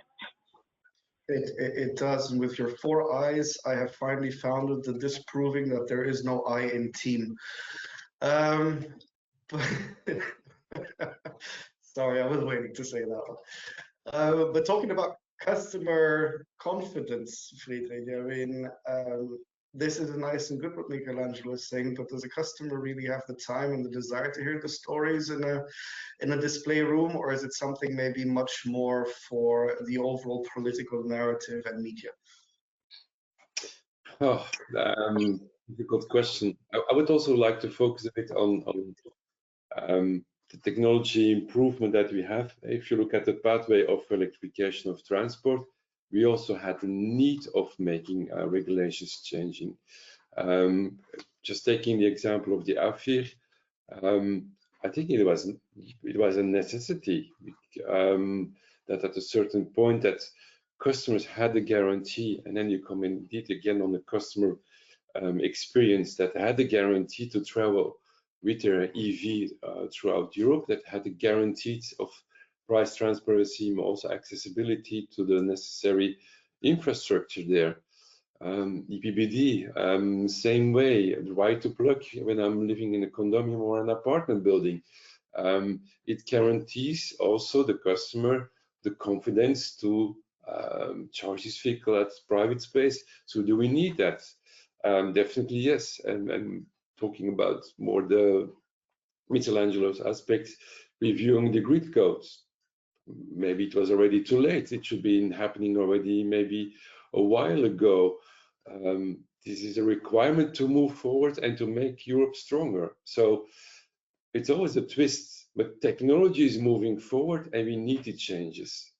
It does, and with your 4 eyes, I have finally found the disproving that there is no I in team. Sorry, I was waiting to say that one. But talking about customer confidence, Friedrich, I mean, this is nice and good what Michelangelo is saying, but does a customer really have the time and the desire to hear the stories in a display room, or is it something maybe much more for the overall political narrative and media? Oh, difficult question. I would also like to focus a bit on the technology improvement that we have. If you look at the pathway of electrification of transport, we also had the need of making regulations changing. Just taking the example of the AFIR, I think it was a necessity that at a certain point that customers had a guarantee, and then you come indeed again on the customer experience, that had the guarantee to travel with their EV throughout Europe, that had a guarantee of price transparency, also accessibility to the necessary infrastructure there. EPBD, same way, the right to plug when I'm living in a condominium or an apartment building. It guarantees also the customer the confidence to charge his vehicle at private space. So do we need that? Definitely yes. And talking about more the Michelangelo's aspects, reviewing the grid codes. Maybe it was already too late. It should be happening already maybe a while ago. This is a requirement to move forward and to make Europe stronger. So it's always a twist, but technology is moving forward and we need the changes.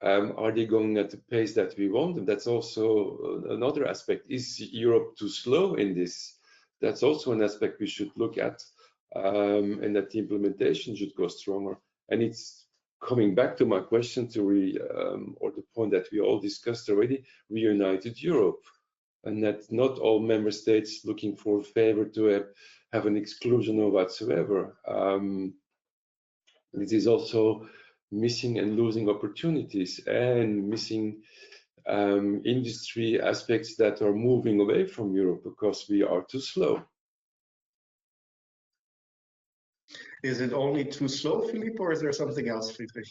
Are they going at the pace that we want? And that's also another aspect. Is Europe too slow in this? That's also an aspect we should look at, and that the implementation should go stronger. And it's coming back to my question or the point that we all discussed already, reunited Europe, and that not all member states looking for a favor to have an exclusion or whatsoever. This is also missing and losing opportunities and missing industry aspects that are moving away from Europe because we are too slow. Is it only too slow, Philippe, or is there something else, Friedrich?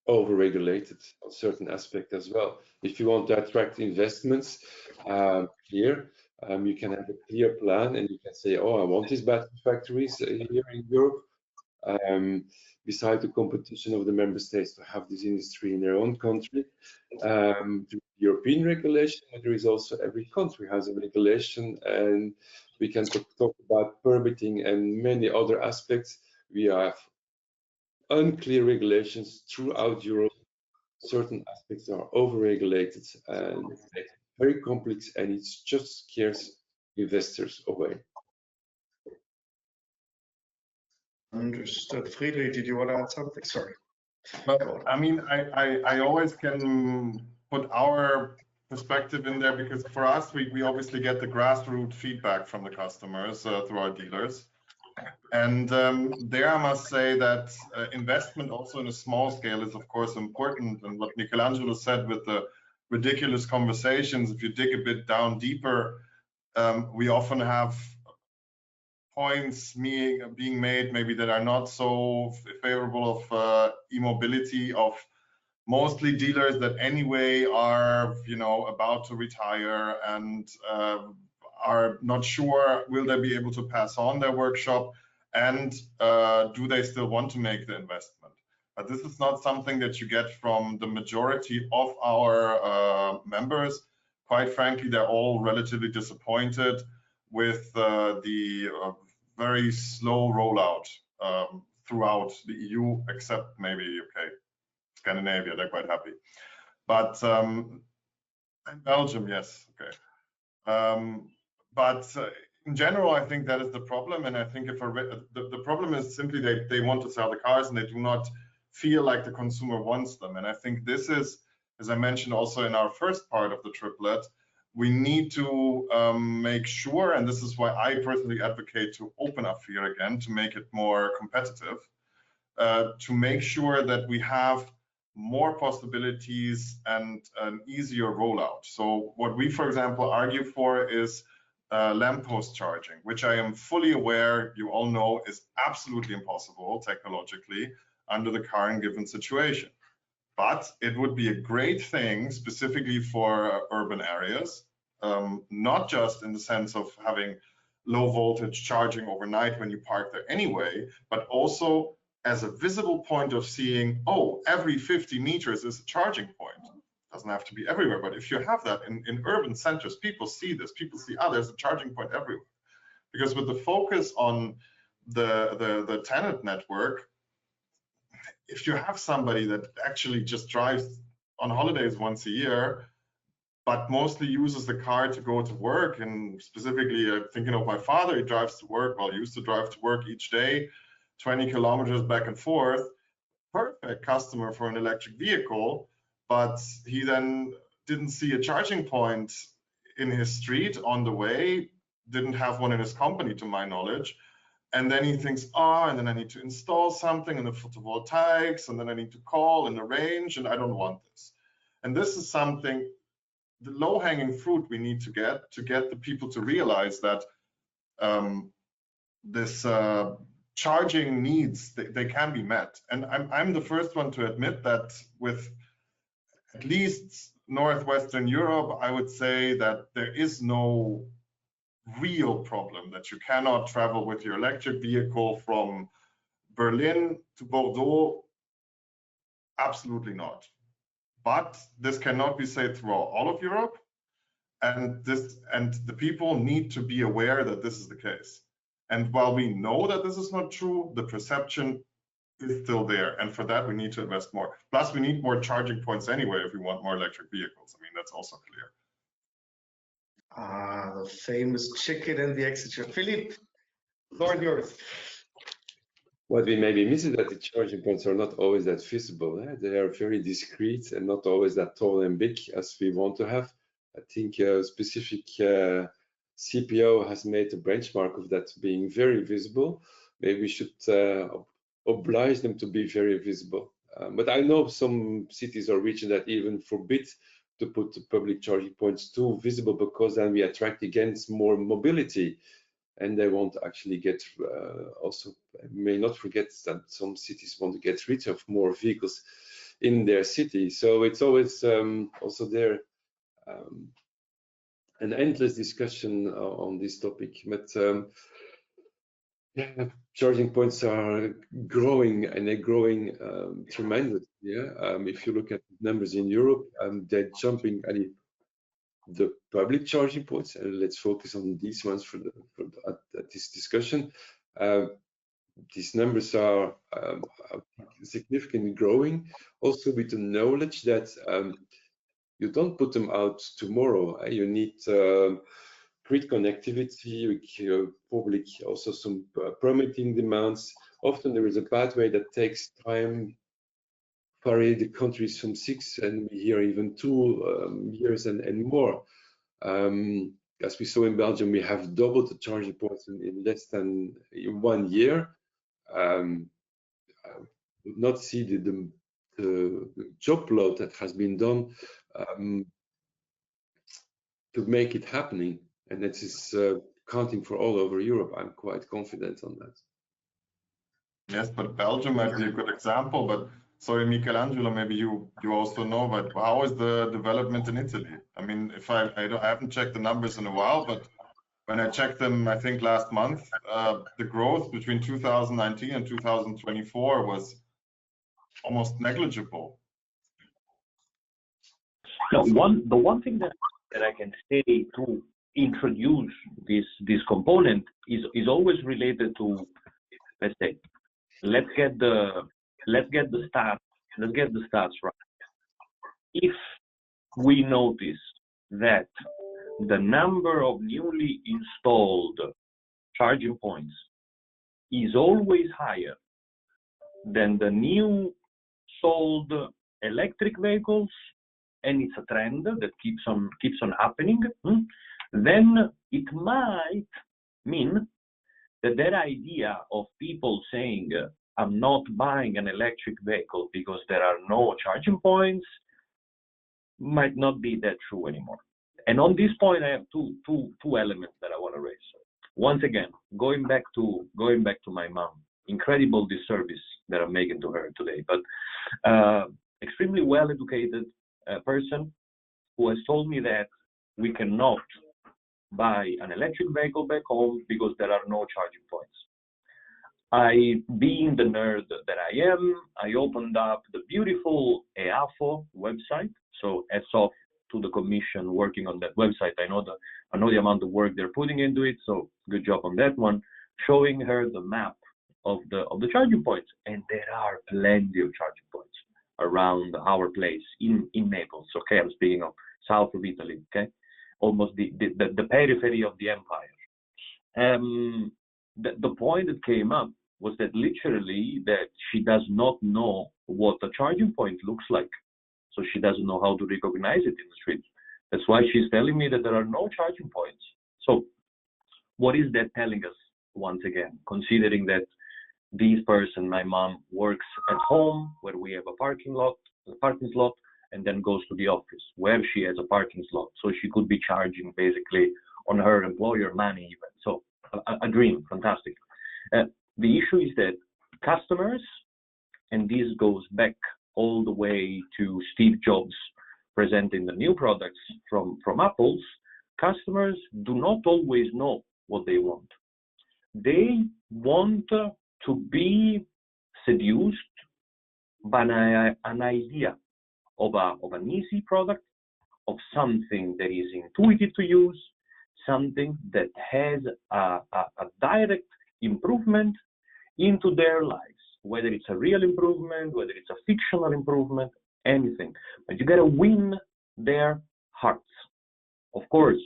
Over-regulated on certain aspects as well. If you want to attract investments here, you can have a clear plan and you can say, oh, I want these battery factories here in Europe. beside the competition of the member states to have this industry in their own country. The European regulation, but there is also every country has a regulation, and we can talk about permitting and many other aspects. We have unclear regulations throughout Europe. Certain aspects are over-regulated and it's very complex, and it just scares investors away. Understood. Friedrich, did you want to add something? Sorry. But I mean, I always can put our perspective in there, because for us, we obviously get the grassroots feedback from the customers through our dealers. And there I must say that investment also in a small scale is of course important. And what Michelangelo said with the ridiculous conversations, if you dig a bit down deeper, we often have points being made maybe that are not so favorable of e-mobility, of mostly dealers that anyway are, you know, about to retire and are not sure will they be able to pass on their workshop, and do they still want to make the investment. But this is not something that you get from the majority of our members. Quite frankly, they're all relatively disappointed with the very slow rollout throughout the EU, except maybe, okay, Scandinavia, they're quite happy. But and Belgium, yes, okay. But in general, I think that is the problem. And I think if the problem is simply they want to sell the cars and they do not feel like the consumer wants them. And I think this is, as I mentioned also in our first part of the triplet, we need to make sure, and this is why I personally advocate to open up here again, to make it more competitive, to make sure that we have more possibilities and an easier rollout. So what we, for example, argue for is lamppost charging, which I am fully aware, you all know, is absolutely impossible technologically under the current given situation. But it would be a great thing specifically for urban areas, not just in the sense of having low voltage charging overnight when you park there anyway, but also as a visible point of seeing, oh, every 50 meters is a charging point. Doesn't have to be everywhere, but if you have that in urban centers, people see this, people see, oh, there's a charging point everywhere. Because with the focus on the tenant network, if you have somebody that actually just drives on holidays once a year, but mostly uses the car to go to work, and specifically thinking of my father, he drives to work, well, he used to drive to work each day, 20 kilometers back and forth, perfect customer for an electric vehicle, but he then didn't see a charging point in his street on the way, didn't have one in his company to my knowledge. And then he thinks, oh, and then I need to install something in the photovoltaics, and then I need to call and arrange, and I don't want this. And this is something, the low-hanging fruit we need to get the people to realize that this charging needs, they can be met. And I'm the first one to admit that with at least Northwestern Europe, I would say that there is no real problem that you cannot travel with your electric vehicle from Berlin to Bordeaux. Absolutely not. But this cannot be said throughout all of Europe, and the people need to be aware that this is the case. And while we know that this is not true, the perception is still there, and for that we need to invest more. Plus, we need more charging points anyway if we want more electric vehicles. I mean, that's also clear. Ah, the famous chicken and the exit. Philippe, floor is yours. What we maybe miss is that the charging points are not always that visible. They are very discreet and not always that tall and big as we want to have. I think a specific CPO has made a benchmark of that being very visible. Maybe we should oblige them to be very visible. But I know some cities or regions that even forbid to put the public charging points too visible, because then we attract against more mobility, and they won't actually get also may not forget that some cities want to get rid of more vehicles in their city. So it's always also there an endless discussion on this topic. But Yeah, charging points are growing, and they're growing tremendously. Yeah, if you look at numbers in Europe, they're jumping at the public charging points, and let's focus on these ones at this discussion. These numbers are significantly growing, also with the knowledge that you don't put them out tomorrow. You need grid connectivity, probably also some permitting demands. Often there is a pathway that takes time. The countries from 6 and we hear even 2 years and more. As we saw in Belgium, we have doubled the charging points in less than 1 year. Would not see the job load that has been done to make it happening, and that is counting for all over Europe. I'm quite confident on that. Yes, but Belgium might be a good example. But sorry, Michelangelo, maybe you also know, but how is the development in Italy? I mean, if I haven't checked the numbers in a while, but when I checked them, I think last month, the growth between 2019 and 2024 was almost negligible. Now, the one thing that I can say to introduce this component is always related to, let's say, let's get the stats right. If we notice that the number of newly installed charging points is always higher than the new sold electric vehicles, and it's a trend that keeps on happening, then it might mean that idea of people saying, I'm not buying an electric vehicle because there are no charging points, might not be that true anymore. And on this point, I have two elements that I want to raise. Once again, going back to my mom, incredible disservice that I'm making to her today, but extremely well-educated person who has told me that we cannot buy an electric vehicle back home because there are no charging points. Being the nerd that I am, I opened up the beautiful EAFO website. So as of to the commission working on that website, I know the amount of work they're putting into it. So good job on that one. Showing her the map of the charging points, and there are plenty of charging points around our place in Naples. Okay, I'm speaking of south of Italy. Okay, almost the periphery of the empire. The point that came up was that literally that she does not know what a charging point looks like. So she doesn't know how to recognize it in the street. That's why she's telling me that there are no charging points. So what is that telling us once again, considering that this person, my mom, works at home where we have a parking slot, and then goes to the office where she has a parking slot. So she could be charging basically on her employer money even. So a dream, fantastic. The issue is that customers, and this goes back all the way to Steve Jobs presenting the new products from Apple's, customers do not always know what they want. They want to be seduced by an idea of an easy product, of something that is intuitive to use, something that has a direct improvement into their lives, whether it's a real improvement, whether it's a fictional improvement, anything. But you gotta win their hearts. Of course,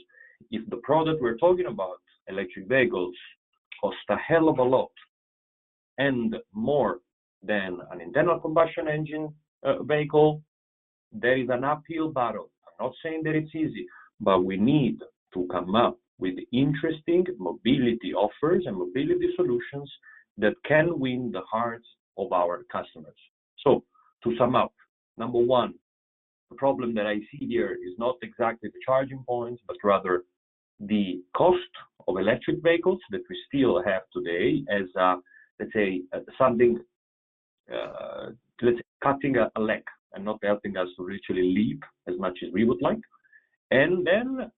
if the product we're talking about, electric vehicles, cost a hell of a lot and more than an internal combustion engine vehicle, there is an uphill battle. I'm not saying that it's easy, but we need to come up with interesting mobility offers and mobility solutions that can win the hearts of our customers. So to sum up, number one, the problem that I see here is not exactly the charging points, but rather the cost of electric vehicles that we still have today as, let's say, something, let's say, cutting a leg and not helping us to literally leap as much as we would like. And then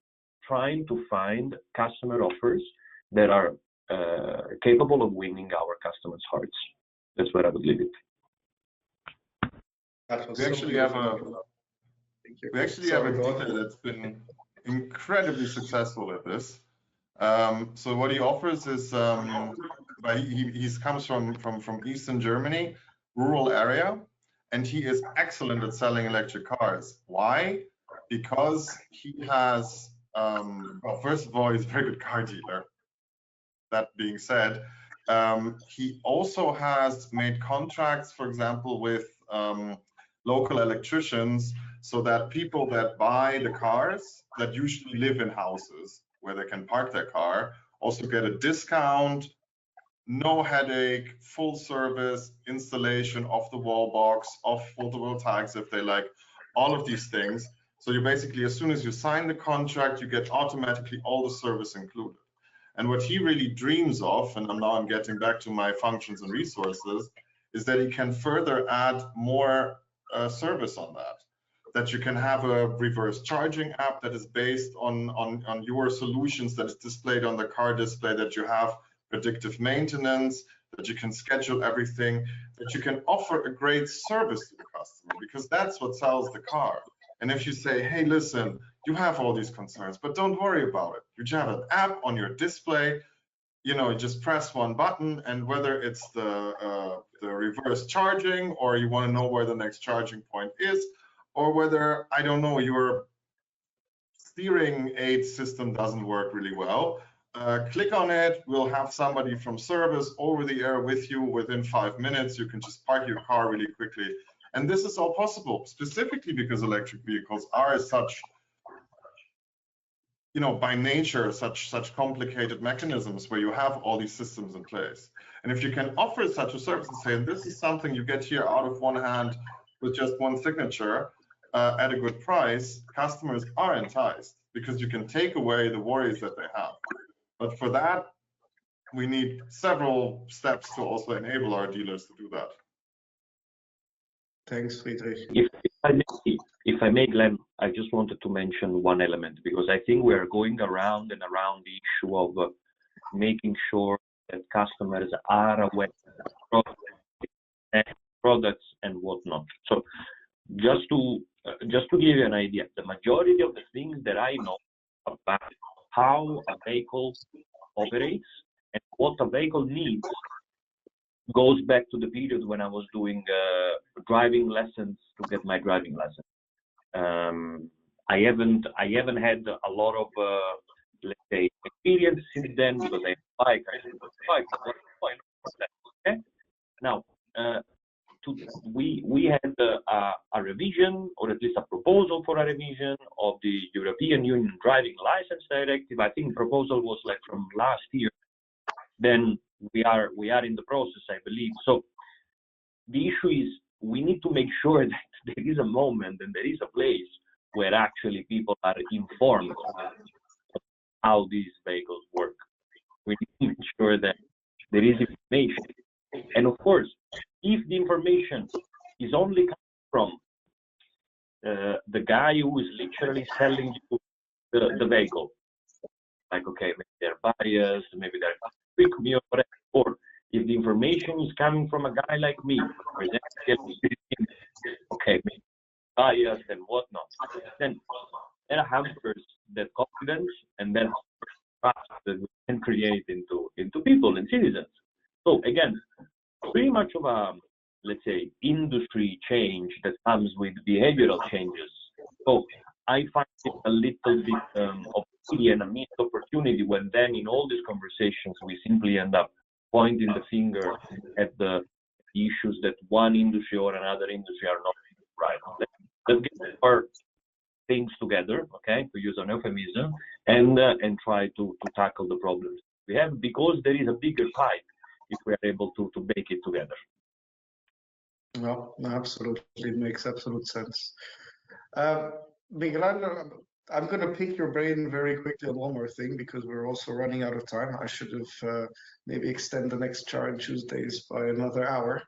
trying to find customer offers that are capable of winning our customers' hearts. That's where I would leave it. We actually have a dealer that's been incredibly successful at this. So what he offers is, he comes from Eastern Germany, rural area, and he is excellent at selling electric cars. Why? Because he has, well, first of all, he's a very good car dealer. That being said, he also has made contracts, for example, with local electricians, so that people that buy the cars that usually live in houses where they can park their car also get a discount, no headache, full service installation of the wall box, of photovoltaics if they like, all of these things. So you basically, as soon as you sign the contract, you get automatically all the service included. And what he really dreams of, and now I'm getting back to my functions and resources, is that he can further add more service on that. That you can have a reverse charging app that is based on your solutions, that is displayed on the car display, that you have predictive maintenance, that you can schedule everything, that you can offer a great service to the customer, because that's what sells the car. And if you say, hey, listen, you have all these concerns, but don't worry about it. You just have an app on your display, you know, you just press one button, and whether it's the reverse charging, or you want to know where the next charging point is, or whether, I don't know, your steering aid system doesn't work really well, click on it. We'll have somebody from service over the air with you within 5 minutes. You can just park your car really quickly. And this is all possible specifically because electric vehicles are such, you know, by nature, such complicated mechanisms where you have all these systems in place. And if you can offer such a service and say, this is something you get here out of one hand with just one signature at a good price, customers are enticed because you can take away the worries that they have. But for that, we need several steps to also enable our dealers to do that. Thanks, Friedrich. If I may, Glenn, I just wanted to mention one element, because I think we are going around and around the issue of making sure that customers are aware of products and whatnot. So just to give you an idea, the majority of the things that I know about how a vehicle operates and what a vehicle needs goes back to the period when I was doing driving lessons to get my driving license. I haven't had a lot of let's say experience since then, because I have a bike. Okay? Now, we had a revision, or at least a proposal for a revision of the European Union Driving License Directive. I think proposal was like from last year. Then we are in the process, I believe. So the issue is, we need to make sure that there is a moment and there is a place where actually people are informed of how these vehicles work. We need to make sure that there is information. And of course, if the information is only coming from the guy who is literally selling you the vehicle, like, okay, maybe they're biased, maybe they're quick me or whatever, or if the information is coming from a guy like me, okay, maybe biased and whatnot, then there hampers that confidence and then trust that we can create into people and citizens. So again, pretty much of a, let's say, industry change that comes with behavioral changes. So I find it a little bit of a missed opportunity when then in all these conversations we simply end up pointing the finger at the issues that one industry or another industry are not right. Let's get our things together, okay, to use an euphemism, and try to tackle the problems we have, because there is a bigger pie if we are able to bake it together. Well, absolutely, it makes absolute sense. Michelangelo, I'm going to pick your brain very quickly on one more thing, because we're also running out of time. I should have maybe extend the next CharIN Tuesdays by another hour,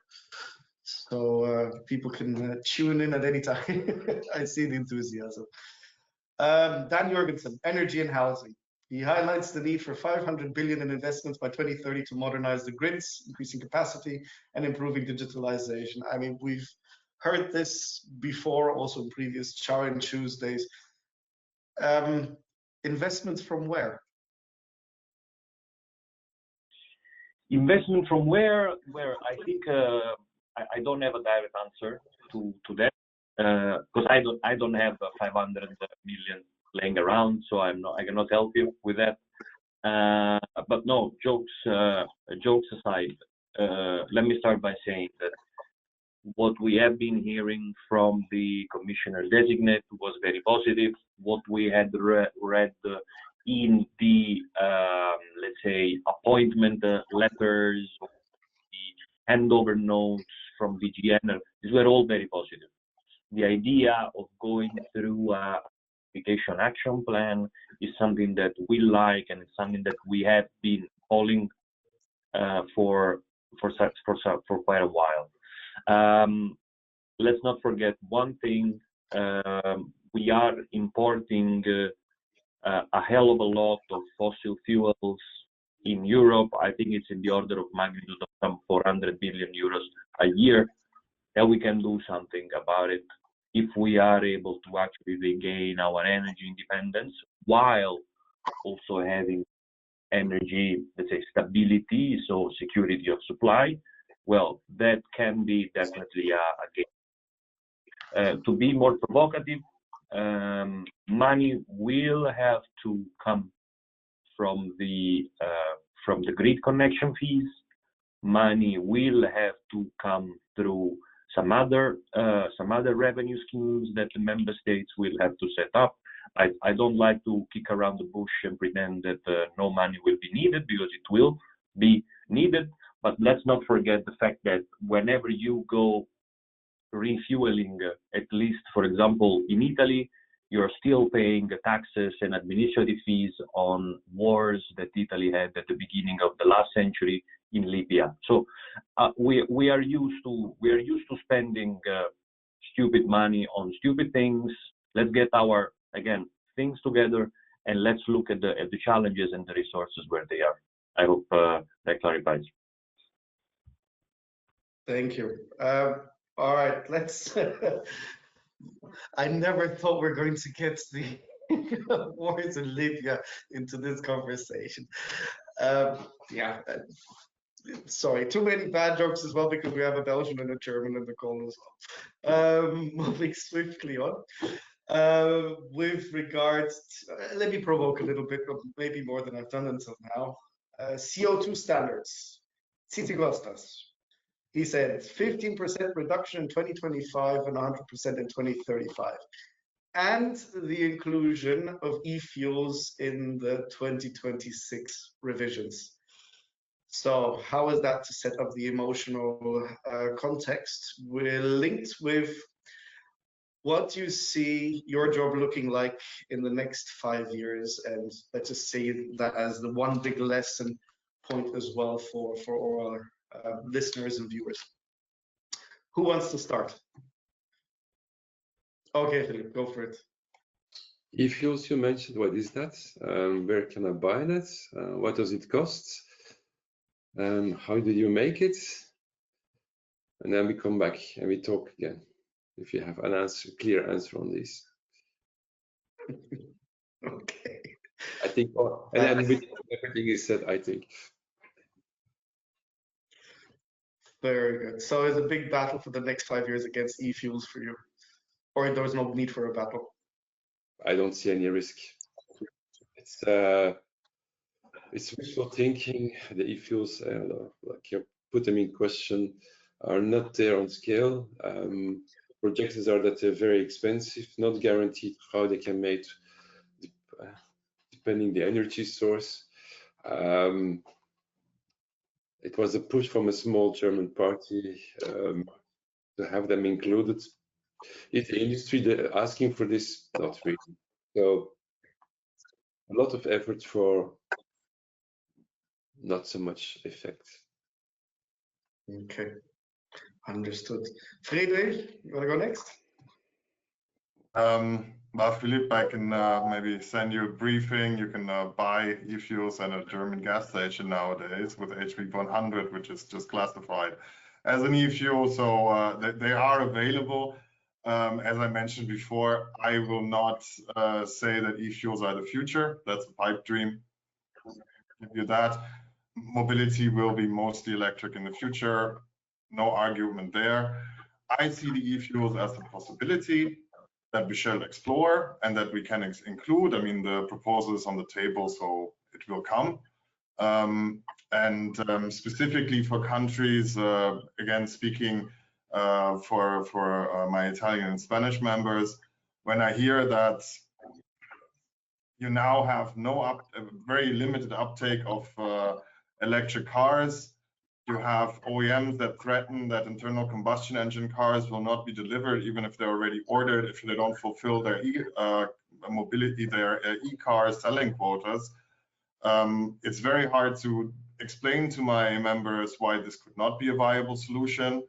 so people can tune in at any time. I see the enthusiasm. Dan Jorgensen, energy and housing. He highlights the need for 500 billion in investments by 2030 to modernize the grids, increasing capacity and improving digitalization. I mean, we've heard this before, also in previous CharIN Tuesdays. Investments from where? Investment from where? Where I think I don't have a direct answer to that because I don't have 500 million laying around, so I cannot help you with that. But no, jokes aside, let me start by saying that what we have been hearing from the commissioner designate was very positive. What we had read in the let's say appointment letters, the handover notes from VGN, these were all very positive. The idea of going through a application action plan is something that we like, and it's something that we have been calling for quite a while. Let's not forget one thing. We are importing a hell of a lot of fossil fuels in Europe. I think it's in the order of magnitude of some 400 billion euros a year, and we can do something about it if we are able to actually regain our energy independence while also having energy, let's say, stability, so security of supply. Well, that can be definitely a game. To be more provocative, money will have to come from the grid connection fees. Money will have to come through some other revenue schemes that the member states will have to set up. I don't like to kick around the bush and pretend that no money will be needed, because it will be needed. But let's not forget the fact that whenever you go refueling, at least, for example, in Italy, you're still paying taxes and administrative fees on wars that Italy had at the beginning of the last century in Libya. So we are used to spending stupid money on stupid things. Let's get our things together, and let's look at the challenges and the resources where they are. I hope that clarifies. Thank you. All right, let's. I never thought we're going to get the wars in Libya into this conversation. Yeah, sorry, too many bad jokes as well, because we have a Belgian and a German in the call as well. Moving swiftly on. With regards to, let me provoke a little bit, maybe more than I've done until now. CO2 standards. Tsitsiglostas. He said 15% reduction in 2025 and 100% in 2035. And the inclusion of e-fuels in the 2026 revisions. So how is that to set up the emotional context? We're linked with what you see your job looking like in the next 5 years, and let's just say that as the one big lesson point as well for our listeners and viewers. Who wants to start? Okay, Philippe, go for it. E-fuels, you mentioned, what is that? Where can I buy that? What does it cost? How do you make it? And then we come back and we talk again, if you have an answer, clear answer on this. Okay. I think, and then with everything is said, I think. Very good. So it's a big battle for the next 5 years against e-fuels for you, or there's no need for a battle? I don't see any risk. It's wishful thinking. The e-fuels, like you put them in question, are not there on scale. Projections are that they're very expensive, not guaranteed how they can make, depending the energy source. It was a push from a small German party to have them included. Is the industry asking for this? Not really. So a lot of effort for not so much effect. Okay, understood. Friedrich, you want to go next? Well, Philippe, I can maybe send you a briefing. You can buy e-fuels at a German gas station nowadays with HV 100, which is just classified as an e-fuel. So they are available. As I mentioned before, I will not say that e-fuels are the future. That's a pipe dream. Give you that. Mobility will be mostly electric in the future. No argument there. I see the e-fuels as a possibility that we shall explore and that we can include. I mean, the proposal is on the table, so it will come. Specifically for countries, again, speaking for my Italian and Spanish members, when I hear that you now have very limited uptake of electric cars, you have OEMs that threaten that internal combustion engine cars will not be delivered, even if they're already ordered, if they don't fulfill their e-car selling quotas. It's very hard to explain to my members why this could not be a viable solution.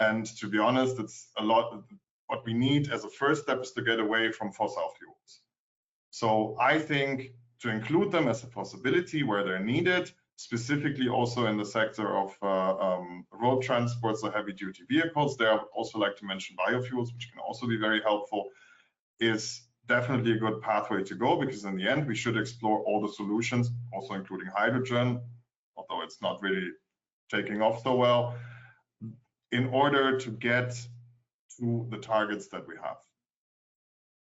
And to be honest, it's a lot. What we need as a first step is to get away from fossil fuels. So I think to include them as a possibility where they're needed, specifically also in the sector of road transport, so heavy duty vehicles. There I would also like to mention biofuels, which can also be very helpful, is definitely a good pathway to go, because in the end we should explore all the solutions, also including hydrogen, although it's not really taking off so well, in order to get to the targets that we have.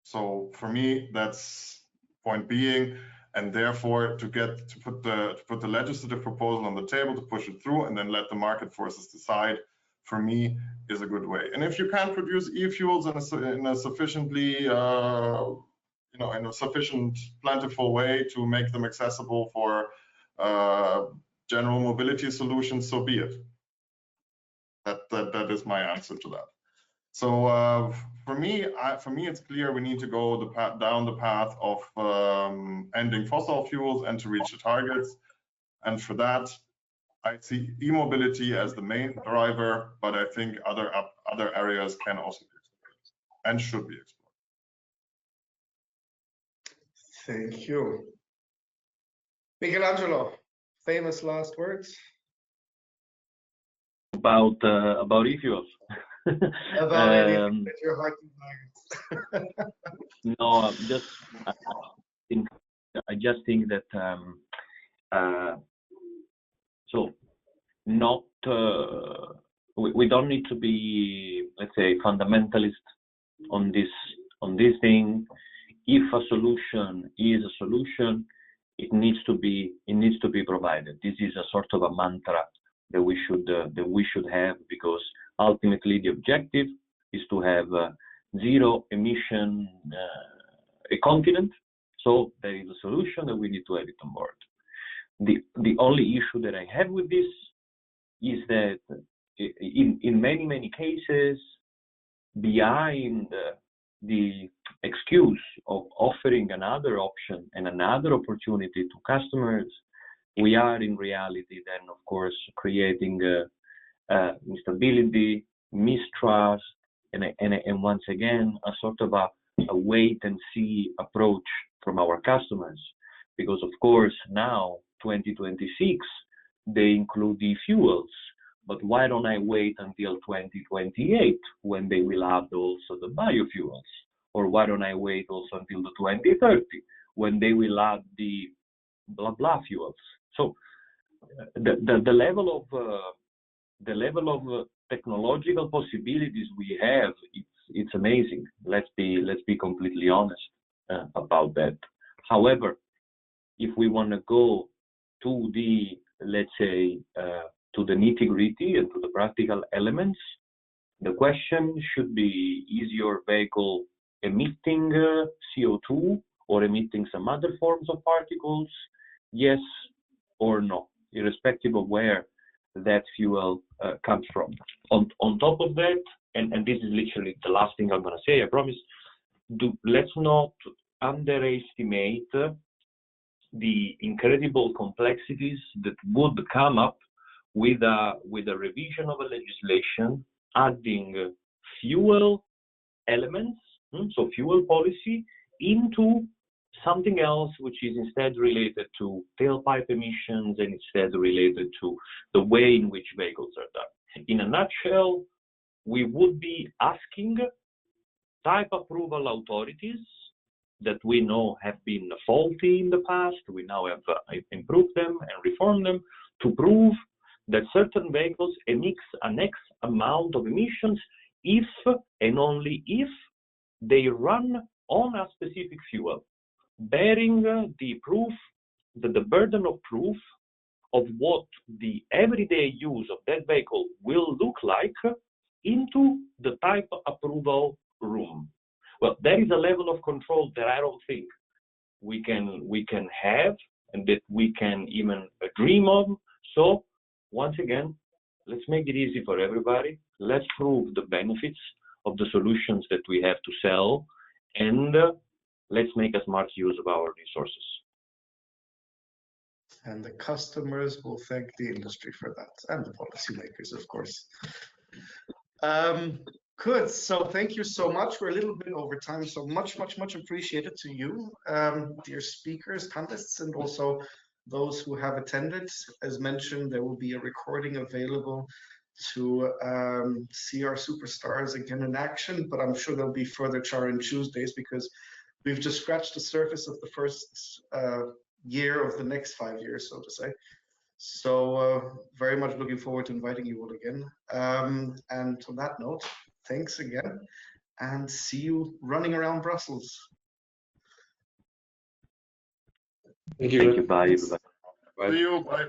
So for me, that's point being, and therefore to put the legislative proposal on the table, to push it through, and then let the market forces decide, for me, is a good way. And if you can produce e-fuels in a sufficiently, in a sufficient plentiful way to make them accessible for general mobility solutions, so be it. That is my answer to that. So for me, it's clear we need to go down the path of ending fossil fuels and to reach the targets. And for that, I see e-mobility as the main driver, but I think other areas can also be explored and should be explored. Thank you. Michelangelo, famous last words? About e-fuels. About anything that your heart desires. No, I just think that so not we don't need to be, let's say, fundamentalist on this thing. If a solution is a solution, it needs to be provided. This is a sort of a mantra that we should have, because ultimately the objective is to have zero emission a continent. So there is a solution that we need to have it on board. The only issue that I have with this is that in many cases, behind the excuse of offering another option and another opportunity to customers, we are in reality then, of course, creating instability, mistrust, and once again, a sort of a wait and see approach from our customers. Because of course now, 2026, they include the fuels, but why don't I wait until 2028 when they will add also the biofuels? Or why don't I wait also until the 2030 when they will add the blah blah fuels? So the level of technological possibilities we have, it's amazing. Let's be completely honest about that. However, if we want to go to the, let's say, to the nitty-gritty and to the practical elements, the question should be: is your vehicle emitting CO2 or emitting some other forms of particles? Yes or no, irrespective of where that fuel comes from. On top of that, and this is literally the last thing I'm going to say, I promise, let's not underestimate the incredible complexities that would come up with a revision of a legislation, adding fuel elements so fuel policy, into something else which is instead related to tailpipe emissions and instead related to the way in which vehicles are done. In a nutshell, we would be asking type approval authorities that we know have been faulty in the past, we now have improved them and reformed them, to prove that certain vehicles emit an X amount of emissions if and only if they run on a specific fuel, bearing the proof, the burden of proof of what the everyday use of that vehicle will look like into the type approval room. Well, there is a level of control that I don't think we can have and that we can even dream of. So once again, let's make it easy for everybody. Let's prove the benefits of the solutions that we have to sell, and let's make a smart use of our resources. And the customers will thank the industry for that, and the policymakers, of course. Good, so thank you so much. We're a little bit over time, so much appreciated to you, dear speakers, panelists, and also those who have attended. As mentioned, there will be a recording available to see our superstars again in action, but I'm sure there'll be further CharIN Tuesdays because we've just scratched the surface of the first year of the next 5 years, so to say. So very much looking forward to inviting you all again. And on that note, thanks again, and see you running around Brussels. Thank you. Thank you. Bye, everybody. See you. Bye.